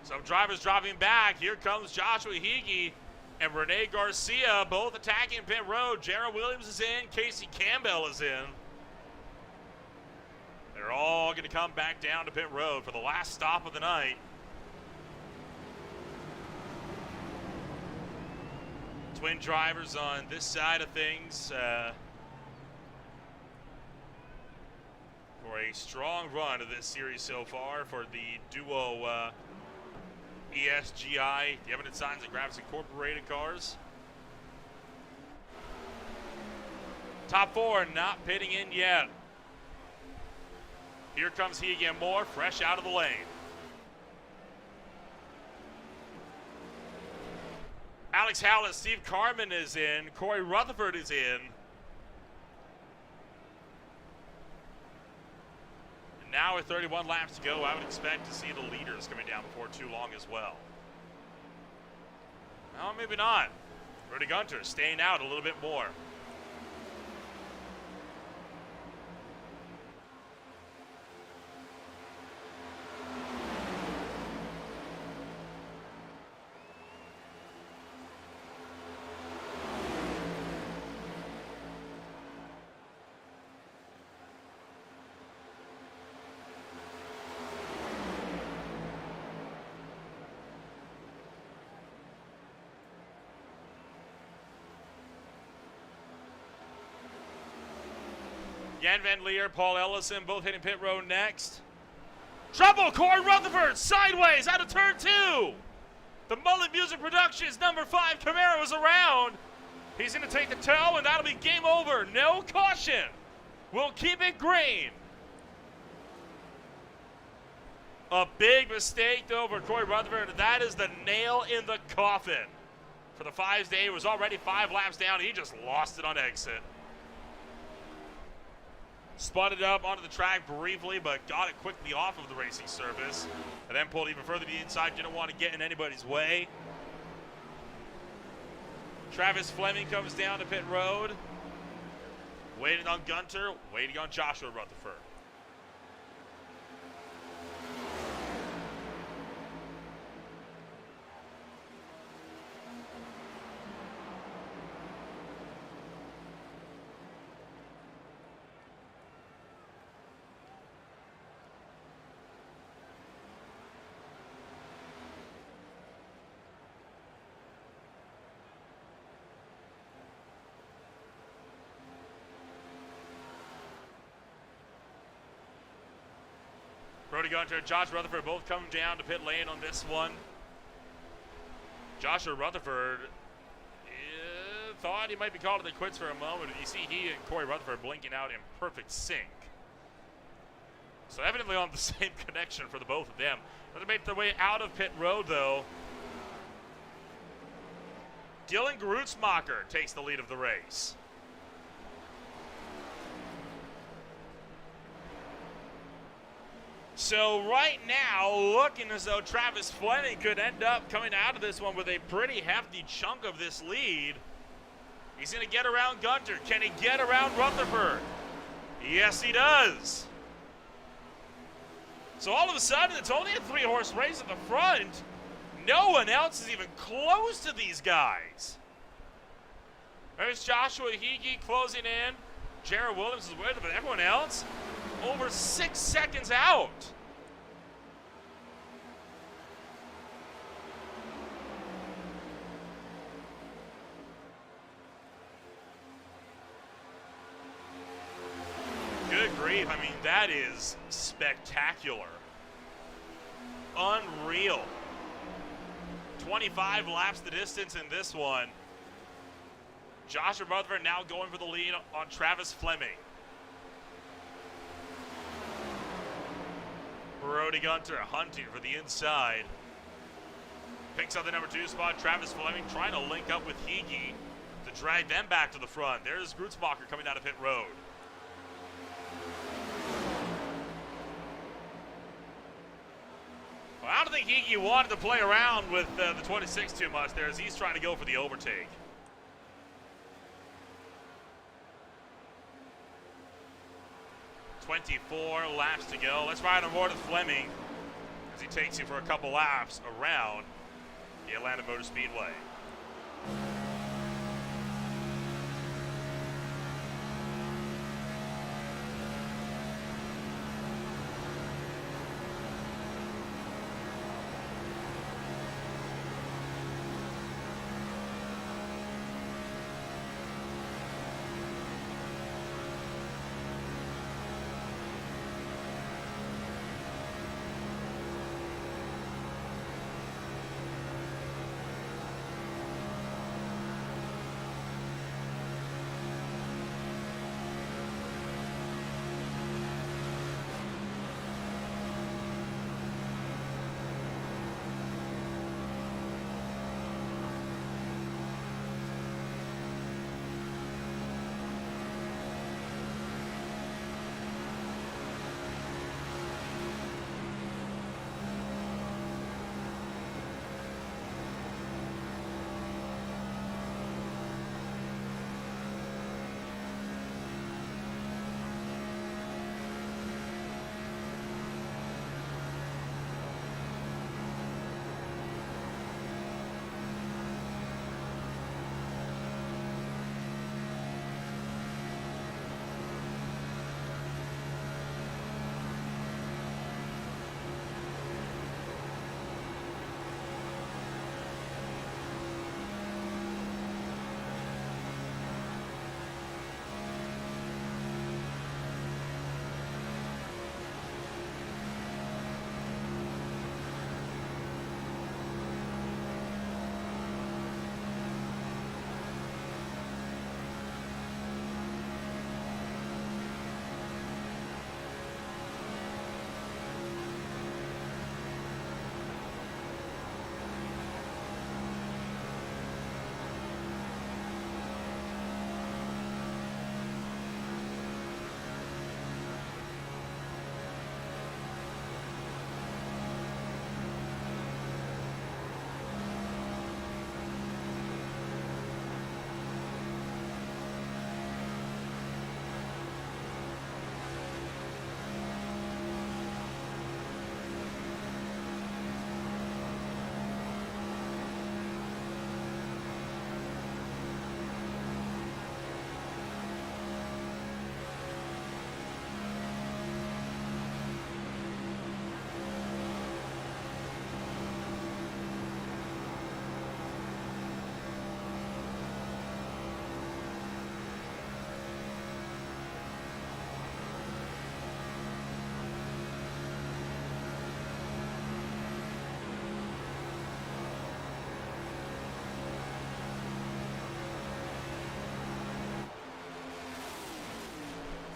Some drivers driving back. Here comes Joshua Hickey. and Rene Garcia both attacking pit road. Jared Williams is in. Casey Campbell is in. They're all going to come back down to pit road for the last stop of the night. Twin drivers on this side of things for a strong run of this series so far for the duo ESGI, the Evidence Signs and Graphics Incorporated cars. Top four not pitting in yet. Here comes he again, Moore, fresh out of the lane. Alex Howlett, Steve Carman is in. Corey Rutherford is in. And now with 31 laps to go, I would expect to see the leaders coming down before too long as well. No, maybe not. Rudy Gunter staying out a little bit more. Jan Van Leer, Paul Ellison, both hitting pit road next. Trouble, Corey Rutherford, sideways out of turn 2. The Mullet Music Productions number 5 Camaro is around. He's going to take the toe, and that'll be game over. No caution. We'll keep it green. A big mistake, though, for Corey Rutherford. That is the nail in the coffin. For the 5's day, it was already 5 laps down. He just lost it on exit. Spun it up onto the track briefly, but got it quickly off of the racing surface. And then pulled even further to the inside. Didn't want to get in anybody's way. Travis Fleming comes down to pit road. Waiting on Gunter, waiting on Joshua Rutherford. Brody Gunter and Josh Rutherford both come down to pit lane on this one. Joshua Rutherford thought he might be calling it quits for a moment. You see he and Corey Rutherford blinking out in perfect sync. So evidently on the same connection for the both of them. They make their way out of pit road though. Dylan Grutzmacher takes the lead of the race. So right now, looking as though Travis Fleming could end up coming out of this one with a pretty hefty chunk of this lead. He's going to get around Gunter. Can he get around Rutherford? Yes, he does. So all of a sudden, it's only a 3-horse race at the front. No one else is even close to these guys. There's Joshua Higgy closing in. Jared Williams is with him, but everyone else over 6 seconds out. Good grief, I mean, that is spectacular. Unreal. 25 laps the distance in this one. Joshua Rutherford now going for the lead on Travis Fleming. Brody Gunter hunting for the inside. Picks up the number 2 spot. Travis Fleming trying to link up with Higgy to drag them back to the front. There's Grutzmacher coming down to pit road. Well, I don't think Higgy wanted to play around with the 26 too much there as he's trying to go for the overtake. .24 laps to go. Let's ride on board with Fleming as he takes you for a couple laps around the Atlanta Motor Speedway.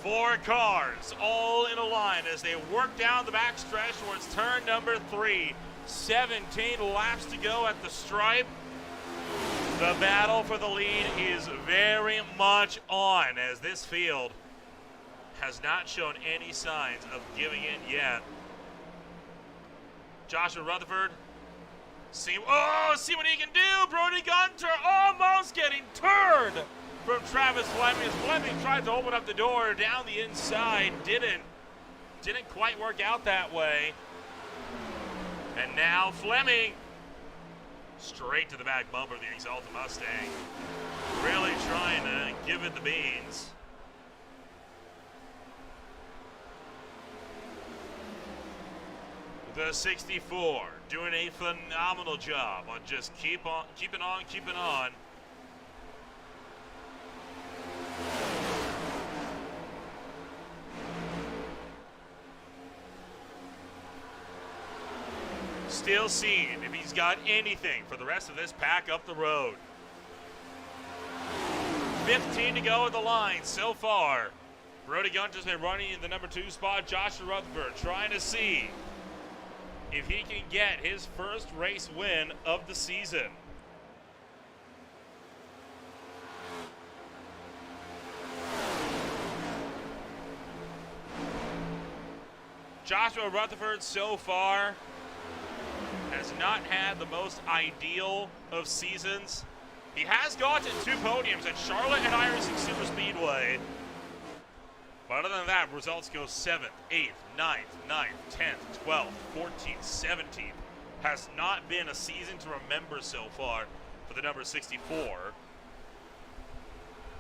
Four cars all in a line as they work down the backstretch towards turn number 3. 17 laps to go at the stripe. The battle for the lead is very much on as this field has not shown any signs of giving in yet. Joshua Rutherford, see what he can do. Brody Gunter almost getting turned from Travis Fleming as Fleming tried to open up the door down the inside. Didn't quite work out that way. And now Fleming straight to the back bumper of the Exalted Mustang. Really trying to give it the beans. The 64 doing a phenomenal job on just keeping on. Still seeing if he's got anything for the rest of this pack up the road. 15 to go at the line so far. Brody Gunter's been running in the number 2 spot. Joshua Rutherford trying to see if he can get his first race win of the season. Joshua Rutherford so far has not had the most ideal of seasons. He has gotten 2 podiums at Charlotte and Irising Super Speedway. But other than that, results go 7th, 8th, 9th, 9th, 10th, 12th, 14th, 17th. Has not been a season to remember so far for the number 64.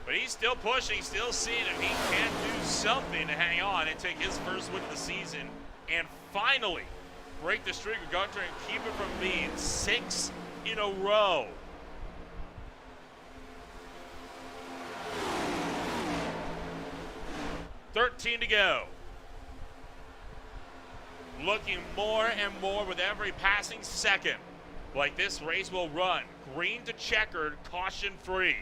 But he's still pushing, still seeing if he can do something to hang on and take his first win of the season and finally break the streak of Gunter and keep it from being 6 in a row. $13 to go. Looking more and more with every passing second like this race will run green to checkered, caution free.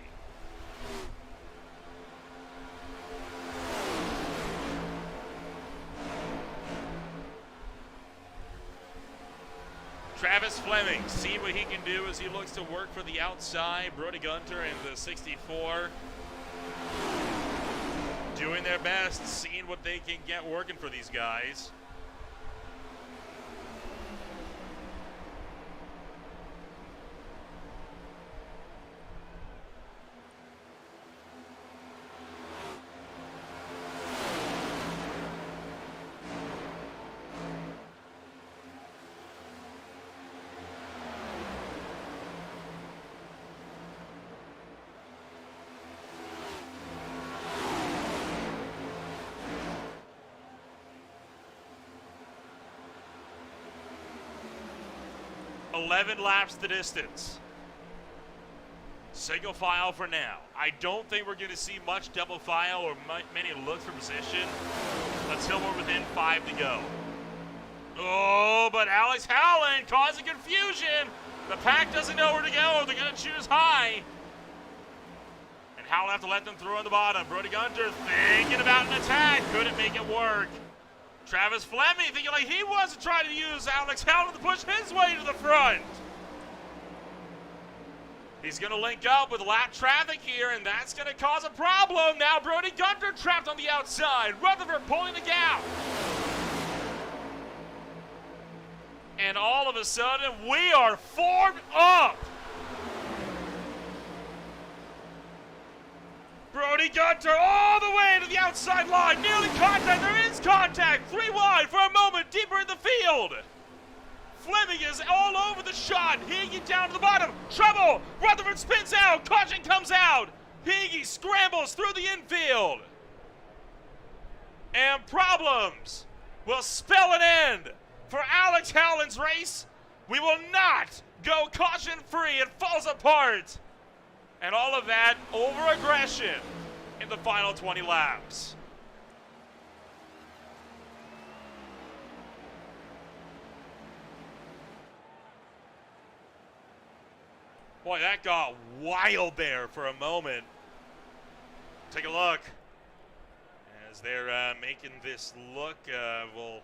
Travis Fleming, see what he can do as he looks to work for the outside. Brody Gunter and the 64 doing their best, seeing what they can get working for these guys. $11 laps the distance. Single file for now. I don't think we're going to see much double file or many looks for position until we're within 5 to go. Oh, but Alex Howland causing confusion. The pack doesn't know where to go. They're going to choose high. And Howland have to let them through on the bottom. Brody Gunter thinking about an attack. Couldn't make it work. Travis Fleming thinking like he was to try to use Alex Howland to push his way to the front. He's going to link up with lap traffic here, and that's going to cause a problem. Now Brody Gunter trapped on the outside. Rutherford pulling the gap. And all of a sudden, we are formed up. Brody Gunter all the way to the outside line. Nearly contact. There is contact. 3 wide for a moment deeper in the field. Fleming is all over the shot. Higgy down to the bottom. Trouble. Rutherford spins out. Caution comes out. Higgy scrambles through the infield. And problems will spell an end for Alex Howland's race. We will not go caution free. It falls apart. And all of that over aggression in the final 20 laps. Boy, that got wild there for a moment. Take a look. As they're making this look, we'll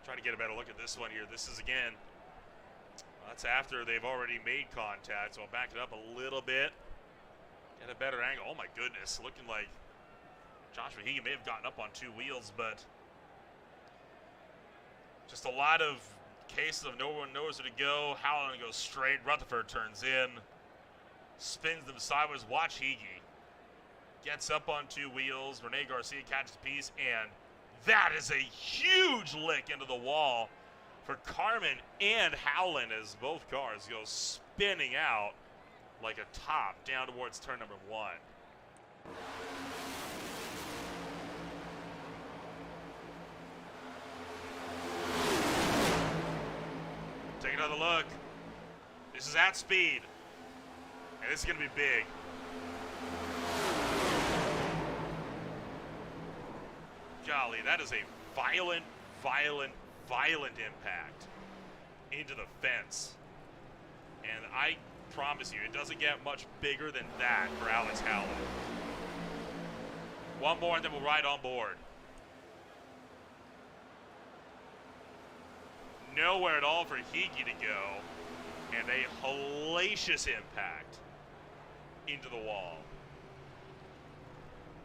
try to get a better look at this one here. This is again, that's after they've already made contact, so I'll back it up a little bit. Get a better angle. Oh my goodness, looking like Joshua Higgy may have gotten up on 2 wheels, but just a lot of cases of no one knows where to go. Howland goes straight. Rutherford turns in, spins them sideways. Watch Higgy. Gets up on 2 wheels. Rene Garcia catches a piece, and that is a huge lick into the wall for Carmen and Howland as both cars go spinning out like a top down towards turn number 1. Take another look. This is at speed, and this is going to be big. Golly, that is a violent impact into the fence. And I promise you, it doesn't get much bigger than that for Alex Howland. One more and then we'll ride on board. Nowhere at all for Higgy to go. And a hellacious impact into the wall.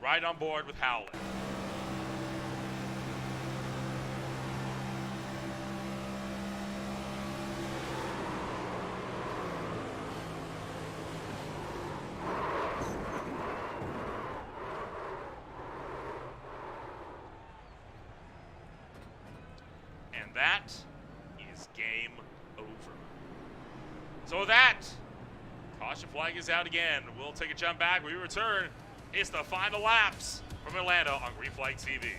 Right on board with Howland. That is game over. So that Caution flag is out again. We'll take a jump back. When we return, it's the final laps from Atlanta on Green Flag TV.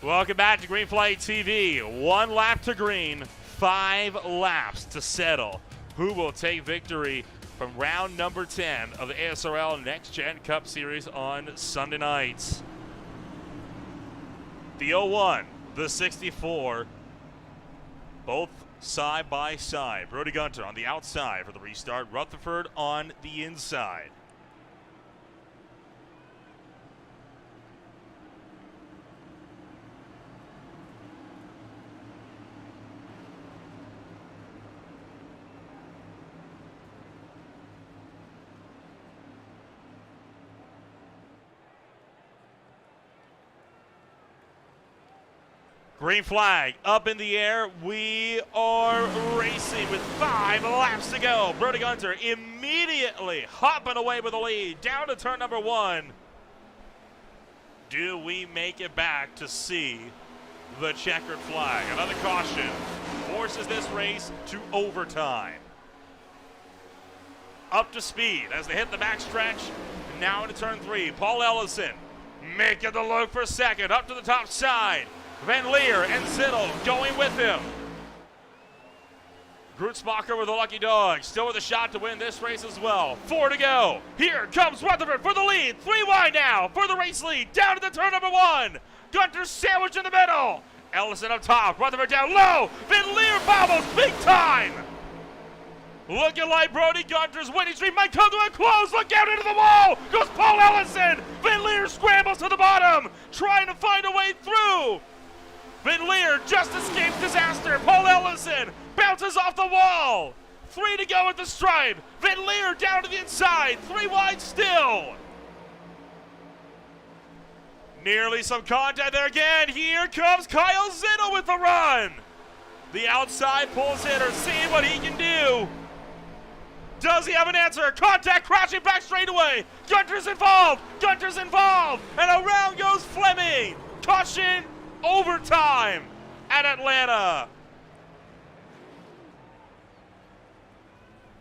Welcome back to Green Flag TV. 1 lap to green, 5 laps to settle. Who will take victory from round number 10 of the ASRL NextGen Cup Series on Sunday nights? The 01, the 64, both side by side. Brody Gunter on the outside for the restart. Rutherford on the inside. Green flag up in the air. We are racing with 5 laps to go. Brody Gunter immediately hopping away with the lead. Down to turn number 1. Do we make it back to see the checkered flag? Another caution forces this race to overtime. Up to speed as they hit the backstretch. Now into turn 3. Paul Ellison making the look for second. Up to the top side. Van Leer and Zittel going with him. Grootsbacher with a lucky dog. Still with a shot to win this race as well. 4 to go. Here comes Rutherford for the lead. 3 wide now for the race lead. Down to the turn number 1. Gunter sandwiched in the middle. Ellison up top. Rutherford down low. Van Leer bobbles big time. Looking like Brody Gunter's winning streak might come to a close. Look out into the wall. Goes Paul Ellison. Van Leer scrambles to the bottom. Trying to find a way through. Van Leer just escapes disaster. Paul Ellison bounces off the wall. 3 to go at the stripe. Van Leer down to the inside. 3 wide still. Nearly some contact there again. Here comes Kyle Zittel with the run. The outside pulls hitter, seeing what he can do. Does he have an answer? Contact crashing back straight away. Gunter's involved. Gunter's involved. And around goes Fleming. Caution. Overtime at Atlanta.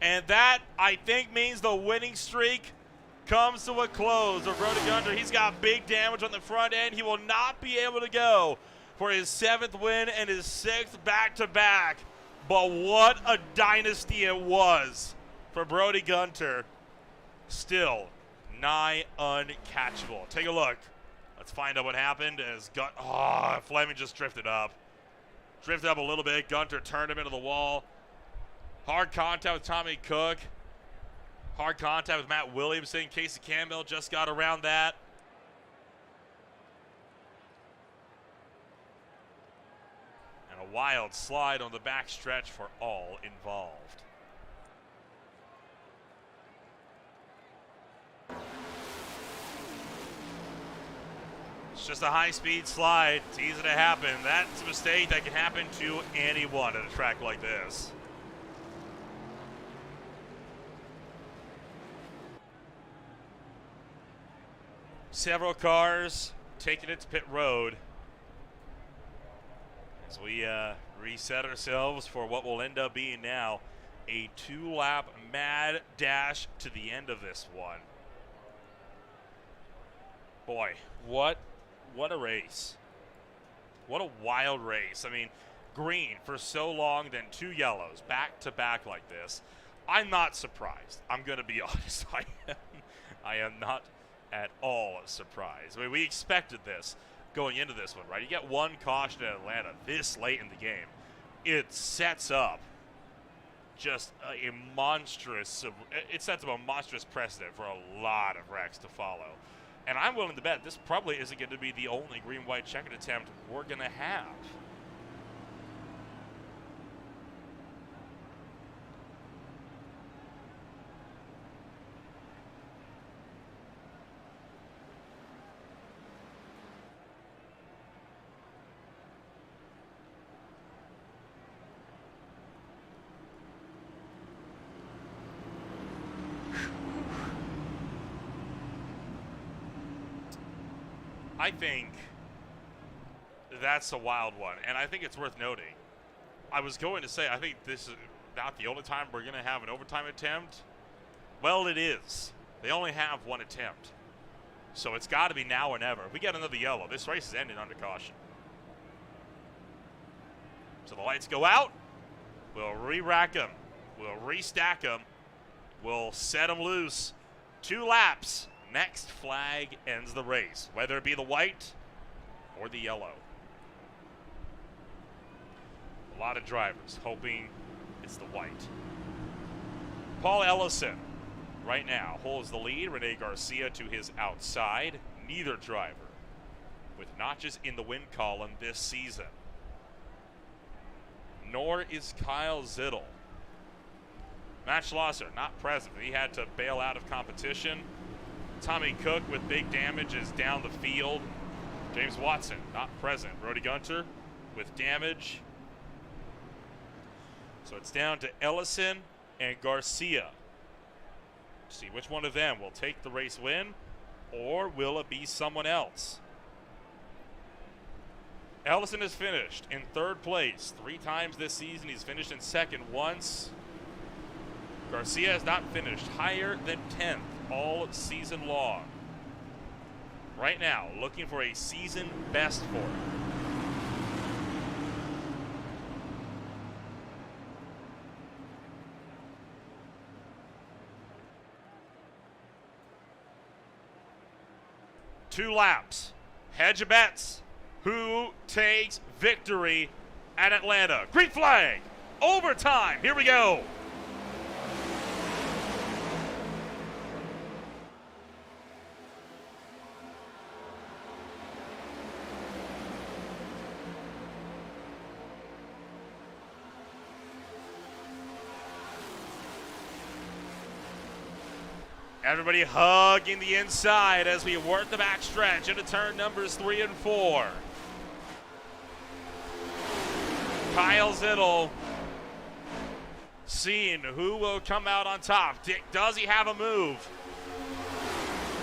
And that, I think, means the winning streak comes to a close. For Brody Gunter, he's got big damage on the front end. He will not be able to go for his 7th win and his 6th back-to-back. But what a dynasty it was for Brody Gunter. Still nigh uncatchable. Take a look. Let's find out what happened as Fleming just drifted up. Drifted up a little bit. Gunter turned him into the wall. Hard contact with Tommy Cook. Hard contact with Matt Williamson. Casey Campbell just got around that. And a wild slide on the backstretch for all involved. It's just a high-speed slide. It's easy to happen. That's a mistake that can happen to anyone at a track like this. Several cars taking it to pit road as we reset ourselves for what will end up being now a 2-lap mad dash to the end of this one. Boy, what a race. What a wild race. I mean, green for so long, then 2 yellows back to back like this. I'm not surprised. I'm going to be honest. I am not at all surprised. I mean, we expected this going into this one, right? You get 1 caution in Atlanta this late in the game. It sets up just a monstrous, it sets up a monstrous precedent for a lot of wrecks to follow. And I'm willing to bet this probably isn't going to be the only green-white checkered attempt we're going to have. I think that's a wild one, and I think it's worth noting. I was going to say, I think this is not the only time we're going to have an overtime attempt. Well, it is. They only have 1 attempt. So it's got to be now or never. If we get another yellow, this race is ending under caution. So the lights go out. We'll re-rack them. We'll restack them. We'll set them loose. 2 laps. Next flag ends the race, whether it be the white or the yellow. A lot of drivers hoping it's the white. Paul Ellison right now holds the lead. Rene Garcia to his outside. Neither driver with notches in the win column this season. Nor is Kyle Zittel. Matt Schlosser not present. He had to bail out of competition. Tommy Cook with big damage is down the field. James Watson not present. Brody Gunter with damage. So it's down to Ellison and Garcia. See which one of them will take the race win, or will it be someone else? Ellison has finished in 3rd place 3 times this season. He's finished in 2nd once. Garcia has not finished higher than 10th all season long. Right now, looking for a season best for him. Two laps. Hedge of bets. Who takes victory at Atlanta? Green flag. Overtime. Here we go. Everybody hugging the inside as we work the backstretch into turn numbers 3 and 4. Kyle Zittel seeing who will come out on top. Does he have a move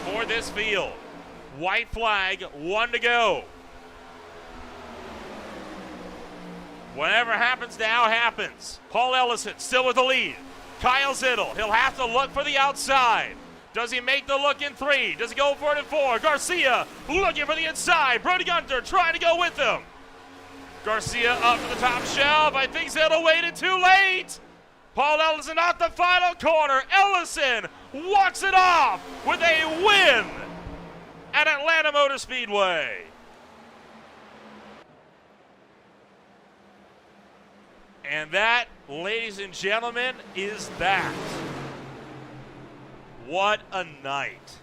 for this field? White flag, 1 to go. Whatever happens now happens. Paul Ellison still with the lead. Kyle Zittel, he'll have to look for the outside. Does he make the look in 3? Does he go for it in 4? Garcia looking for the inside. Brody Gunter trying to go with him. Garcia up to the top shelf. I think Zittel waited too late. Paul Ellison at the final corner. Ellison walks it off with a win at Atlanta Motor Speedway. And that, ladies and gentlemen, is that. What a night.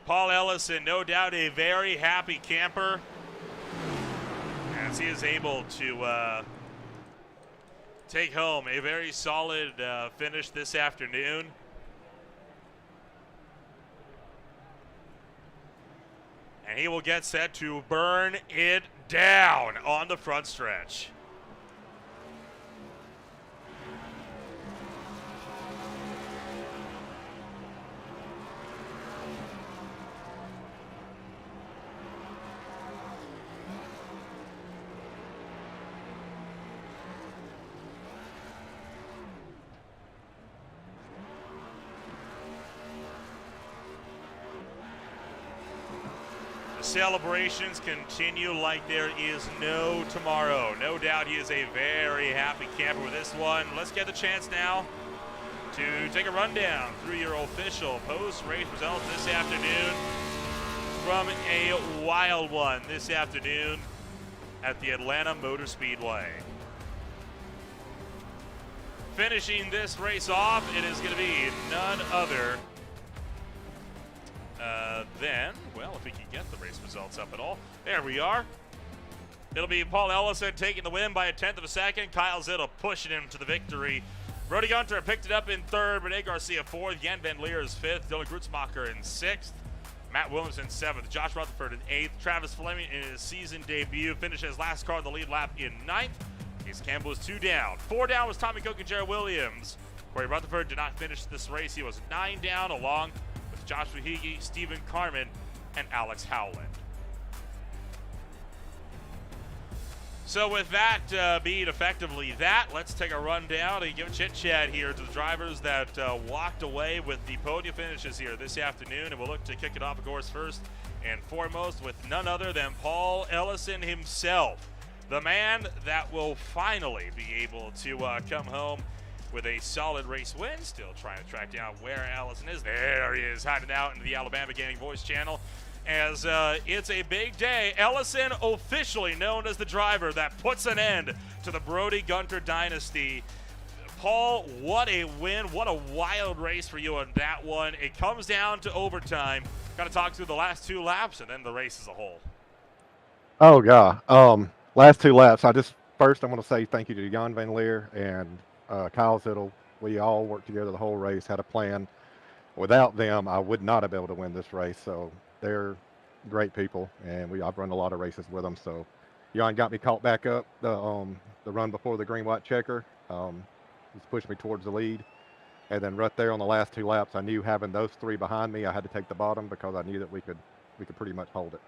Paul Ellison, no doubt a very happy camper as he is able to take home a very solid finish this afternoon. And he will get set to burn it down on the front stretch. Celebrations continue like there is no tomorrow. No doubt he is a very happy camper with this one. Let's get the chance now to take a rundown through your official post-race results this afternoon from a wild one this afternoon at the Atlanta Motor Speedway. Finishing this race off, it is going to be none other than, well, if we can get the race results up at all. There we are. It'll be Paul Ellison taking the win by 1/10 of a second. Kyle Zittel pushing him to the victory. Brody Gunter picked it up in third. Rene Garcia fourth. Jan Van Leer is fifth. Dylan Grutzmacher in sixth. Matt Williamson seventh. Josh Rutherford in eighth. Travis Fleming in his season debut finishes last car in the lead lap in ninth. Case Campbell was 2 down. 4 down was Tommy Cook and Jared Williams. Corey Rutherford did not finish this race. He was 9 down, along with Josh Fahigi, Stephen Carmen, and Alex Howland. So with that being effectively that, let's take a rundown and give a chit-chat here to the drivers that walked away with the podium finishes here this afternoon. And we'll look to kick it off, of course, first and foremost with none other than Paul Ellison himself. The man that will finally be able to come home with a solid race win. Still trying to track down where Ellison is. There he is, hiding out in the Alabama Gang Voice channel. As it's a big day. Ellison officially known as the driver that puts an end to the Brody Gunter dynasty. Paul, what a win. What a wild race for you on that one. It comes down to overtime. Got to talk through the last 2 laps and then the race as a whole. Oh, God. Last 2 laps, I want to say thank you to Jan Van Leer and Kyle Zittel. We all worked together the whole race, had a plan. Without them, I would not have been able to win this race. So they're great people, and I've run a lot of races with them. So Jan got me caught back up the run before the green-white checker. He's pushed me towards the lead. And then right there on the last 2 laps, I knew having those 3 behind me, I had to take the bottom because I knew that we could pretty much hold it.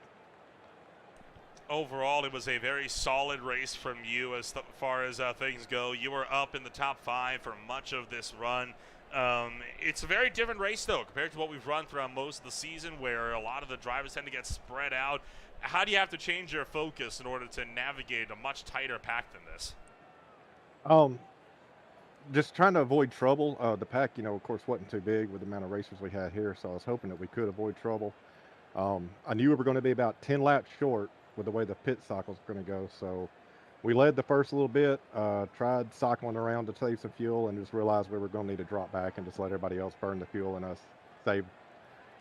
Overall, it was a very solid race from you as far as things go. You were up in the top 5 for much of this run. It's a very different race, though, compared to what we've run throughout most of the season, where a lot of the drivers tend to get spread out. How do you have to change your focus in order to navigate a much tighter pack than this? Just trying to avoid trouble. The pack, of course, wasn't too big with the amount of racers we had here, so I was hoping that we could avoid trouble. I knew we were going to be about 10 laps short with the way the pit cycle is going to go. So we led the first little bit, tried cycling around to save some fuel, and just realized we were going to need to drop back and just let everybody else burn the fuel and us save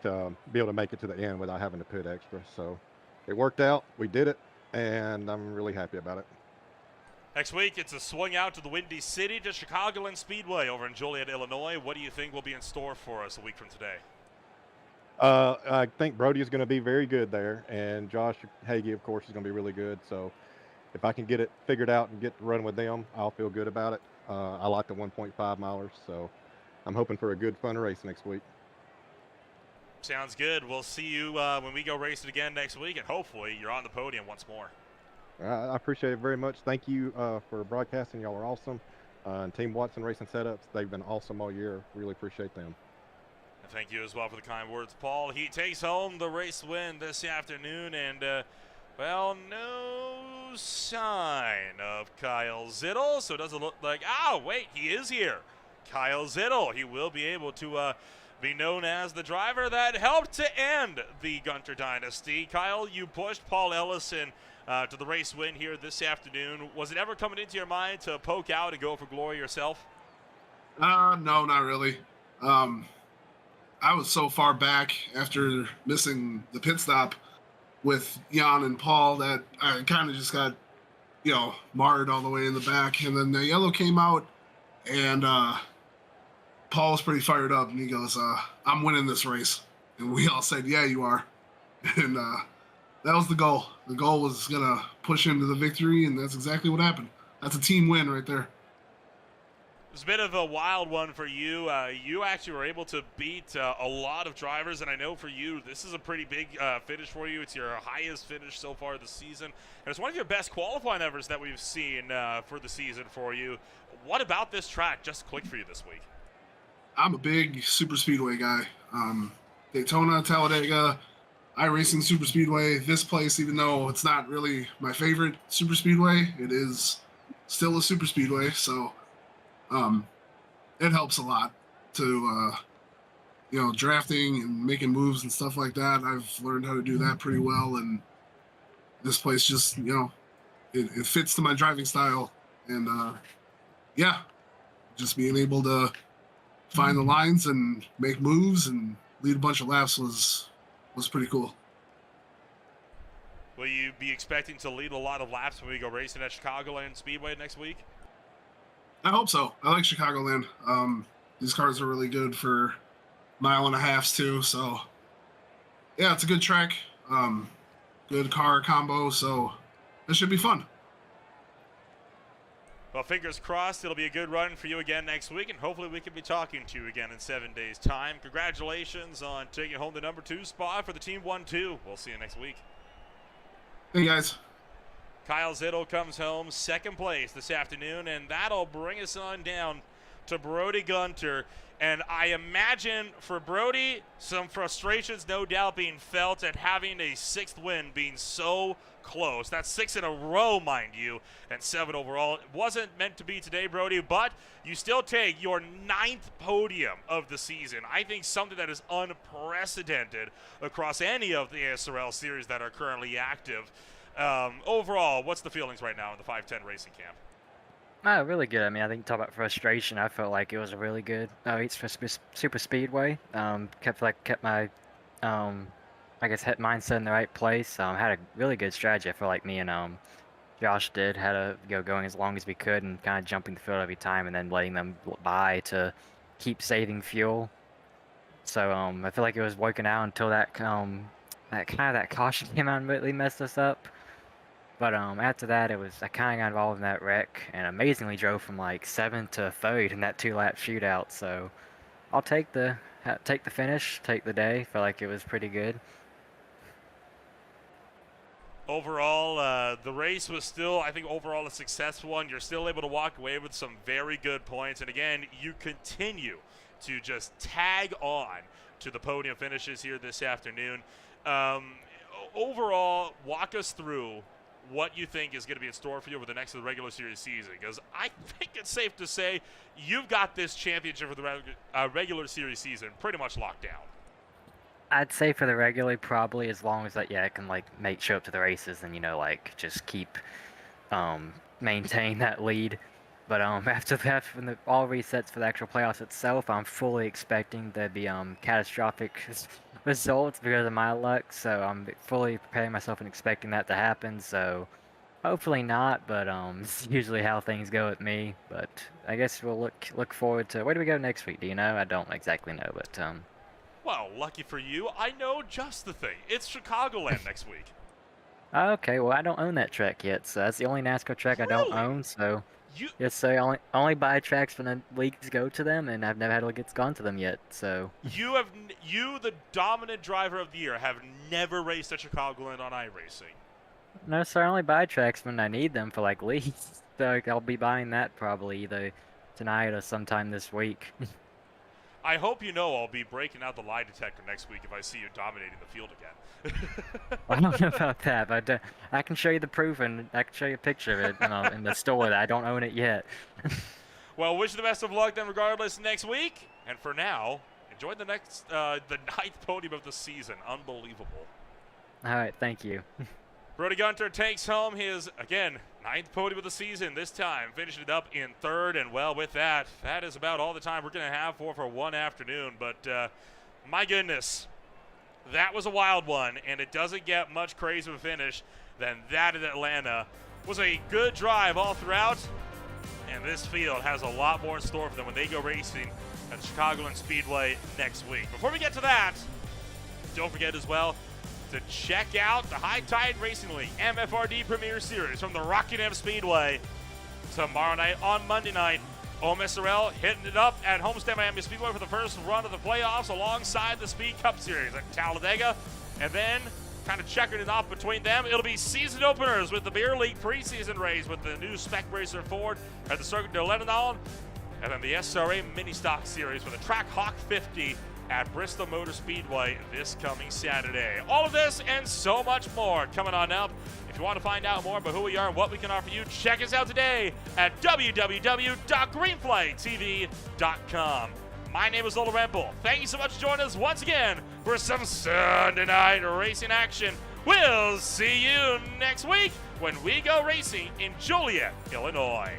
to be able to make it to the end without having to pit extra. So it worked out. We did it, and I'm really happy about it. Next week, it's a swing out to the Windy City to Chicagoland Speedway over in Joliet, Illinois. What do you think will be in store for us a week from today? I think Brody is going to be very good there, and Josh Hagee, of course, is going to be really good. So if I can get it figured out and get to run with them, I'll feel good about it. I like the 1.5 milers, so I'm hoping for a good, fun race next week. Sounds good. We'll see you when we go race it again next week, and hopefully you're on the podium once more. I appreciate it very much. Thank you for broadcasting. Y'all are awesome. And Team Watson Racing Setups, they've been awesome all year. Really appreciate them. Thank you as well for the kind words, Paul. He takes home the race win this afternoon, and, well, no sign of Kyle Zittel, so it doesn't look like, oh, wait, he is here. Kyle Zittel, he will be able to be known as the driver that helped to end the Gunter dynasty. Kyle, you pushed Paul Ellison to the race win here this afternoon. Was it ever coming into your mind to poke out and go for glory yourself? No, not really. I was so far back after missing the pit stop with Jan and Paul that I kind of just got, marred all the way in the back. And then the yellow came out, and Paul was pretty fired up, and he goes, I'm winning this race. And we all said, yeah, you are. And that was the goal. The goal was going to push him to the victory, and that's exactly what happened. That's a team win right there. It's a bit of a wild one for you. You actually were able to beat a lot of drivers, and I know for you, this is a pretty big finish for you. It's your highest finish so far this season, and it's one of your best qualifying efforts that we've seen for the season for you. What about this track just clicked for you this week? I'm a big super speedway guy. Daytona, Talladega, iRacing Super Speedway. This place, even though it's not really my favorite super speedway, it is still a super speedway. So it helps a lot to drafting and making moves and stuff like that. I've learned how to do that pretty well, and this place just it fits to my driving style. And just being able to find the lines and make moves and lead a bunch of laps was pretty cool. Will you be expecting to lead a lot of laps when we go racing at Chicagoland Speedway next week? I hope so. I like Chicagoland. These cars are really good for 1.5 miles too. So yeah, it's a good track. Good car combo. So it should be fun. Well, fingers crossed it'll be a good run for you again next week, and hopefully we can be talking to you again in 7 days' time. Congratulations on taking home the number 2 spot for the Team 1-2. We'll see you next week. Hey, guys. Kyle Zittel comes home second place this afternoon, and that'll bring us on down to Brody Gunter. And I imagine for Brody, some frustrations no doubt being felt at having a 6th win being so close. That's 6 in a row, mind you, and 7 overall. It wasn't meant to be today, Brody, but you still take your 9th podium of the season. I think something that is unprecedented across any of the ASRL series that are currently active. Overall, what's the feelings right now in the 510 racing camp? Oh, really good. I mean, I think talk about frustration. I felt like it was a really good race for Super Speedway. Kept my, I guess, head mindset in the right place. Had a really good strategy. I feel like me and Josh had to going as long as we could and kind of jumping the field every time and then letting them by to keep saving fuel. So I feel like it was working out until that caution came out and really messed us up. But after that, I kind of got involved in that wreck and amazingly drove from like 7th to 3rd in that 2-lap shootout. So I'll take the finish, take the day. Felt like it was pretty good. Overall, the race was still, I think, overall a successful one. You're still able to walk away with some very good points. And again, you continue to just tag on to the podium finishes here this afternoon. Overall, walk us through what you think is going to be in store for you over the next of the regular series season, because I think it's safe to say you've got this championship for the regular series season pretty much locked down. I'd say for the regular, probably as long as I can show up to the races and just keep maintain that lead. But after that, when the all resets for the actual playoffs itself, I'm fully expecting there to be catastrophic results because of my luck. So I'm fully preparing myself and expecting that to happen. So hopefully not, but it's usually how things go with me. But I guess we'll look forward to, where do we go next week? Do you know? I don't exactly know, but Well, lucky for you, I know just the thing. It's Chicagoland next week. Okay, well I don't own that track yet, so that's the only NASCAR track I don't own. So yes, so I only buy tracks when the leagues go to them, and I've never had to gone to them yet. So you, the dominant driver of the year, have never raced at Chicagoland on iRacing. No, sir. I only buy tracks when I need them for leagues. So I'll be buying that probably either tonight or sometime this week. I hope you know I'll be breaking out the lie detector next week if I see you dominating the field again. I don't know about that, but I can show you the proof, and I can show you a picture of it in the store that I don't own it yet. Well, wish you the best of luck then regardless next week. And for now, enjoy the 9th podium of the season. Unbelievable. All right, thank you. Brody Gunter takes home his, again, 9th podium of the season, this time finishing it up in 3rd. And, well, with that is about all the time we're going to have for one afternoon. But, my goodness, that was a wild one, and it doesn't get much crazier of a finish than that in Atlanta. It was a good drive all throughout, and this field has a lot more in store for them when they go racing at Chicagoland Speedway next week. Before we get to that, don't forget as well to check out the High Tide Racing League MFRD Premier Series from the Rockingham Speedway tomorrow night. On Monday night, ASRL hitting it up at Homestead Miami Speedway for the first run of the playoffs alongside the Speed Cup Series at Talladega. And then, kind of checking it off between them, it'll be season openers with the Beer League preseason race with the new Spec Racer Ford at the Circuit de Lebanon. And then the SRA Mini Stock Series with the Track Hawk 50 at Bristol Motor Speedway this coming Saturday. All of this and so much more coming on up. If you want to find out more about who we are and what we can offer you, check us out today at www.greenflagtv.com. My name is Little Remple. Thank you so much for joining us once again for some Sunday night racing action. We'll see you next week when we go racing in Joliet, Illinois.